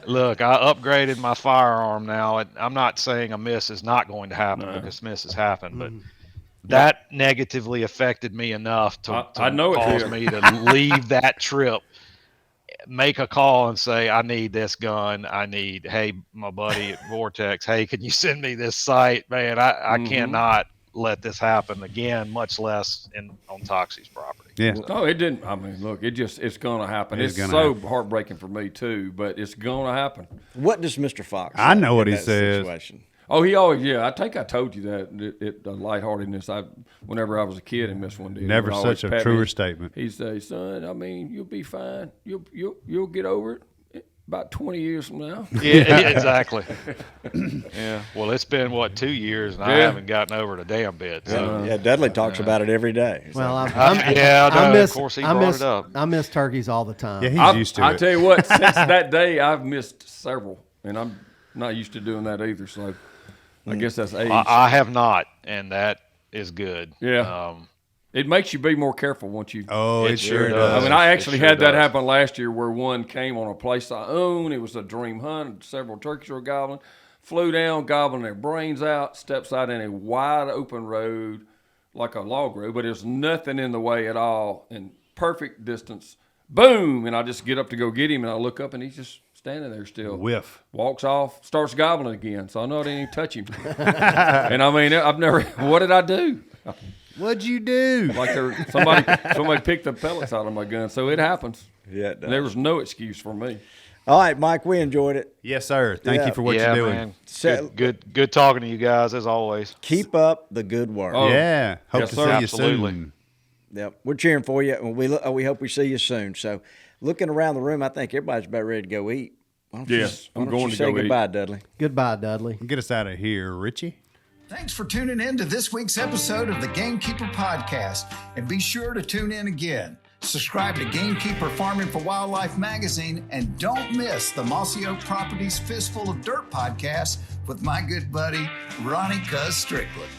Look, I upgraded my firearm now. I'm not saying a miss is not going to happen, because misses happen, but that negatively affected me enough to I know it cause did. me to leave that trip, make a call and say, I need this gun. Hey, my buddy at Vortex, hey, can you send me this site? Man, I cannot let this happen again, much less on Toxie's property. Yeah. No, it didn't. I mean, look, it's going to happen. It's It's gonna so happen. heartbreaking for me too, but it's going to happen. What does Mr. Fox I say know what in he that says. situation? Oh, he always, I think I told you that the lightheartedness. Whenever I was a kid and missed one day, Never he would always such a pat me. truer statement. He'd say, "Son, I mean, you'll be fine. You'll get over it. About 20 years from now. Yeah, exactly. Yeah. Well, it's been, 2 years, and I Yeah. haven't gotten over it a damn bit. So. Yeah, Dudley talks about it every day. Well, I know. Of course, he brought it up. I miss turkeys all the time. Yeah, he's used to I it. tell you what, since that day, I've missed several, and I'm not used to doing that either. So I guess that's age. I have not, and that is good. Yeah. It makes you be more careful once you. Oh, it sure does. I mean, I It actually sure had that does. happen last year where one came on a place I own. It was a dream hunt. Several turkeys were gobbling. Flew down, gobbling their brains out, steps out in a wide open road, like a log road, but there's nothing in the way at all, in perfect distance. Boom! And I just get up to go get him, and I look up, and he's just standing there still. Whiff. Walks off, starts gobbling again. So I know I didn't even touch him. And I mean, I've never. What did I do? What'd you do? Like somebody picked the pellets out of my gun. So it happens. Yeah, it does. There was no excuse for me. All right, Mike, we enjoyed it. Yes, sir. Thank you for what yeah, you're doing. man. So- Good talking to you guys as always. Keep up the good work. Oh, Yeah. Hope yes, to sir. see you Absolutely. soon. Yep, we're cheering for you, and we hope we see you soon. So, looking around the room, I think everybody's about ready to go eat. Why don't Yes, why I'm don't going you to say go eat. goodbye, Dudley. Goodbye, Dudley. Get us out of here, Richie. Thanks for tuning in to this week's episode of the Gamekeeper Podcast. And be sure to tune in again. Subscribe to Gamekeeper Farming for Wildlife magazine, and don't miss the Mossy Oak Properties Fistful of Dirt podcast with my good buddy, Ronnie Cuz Strickland.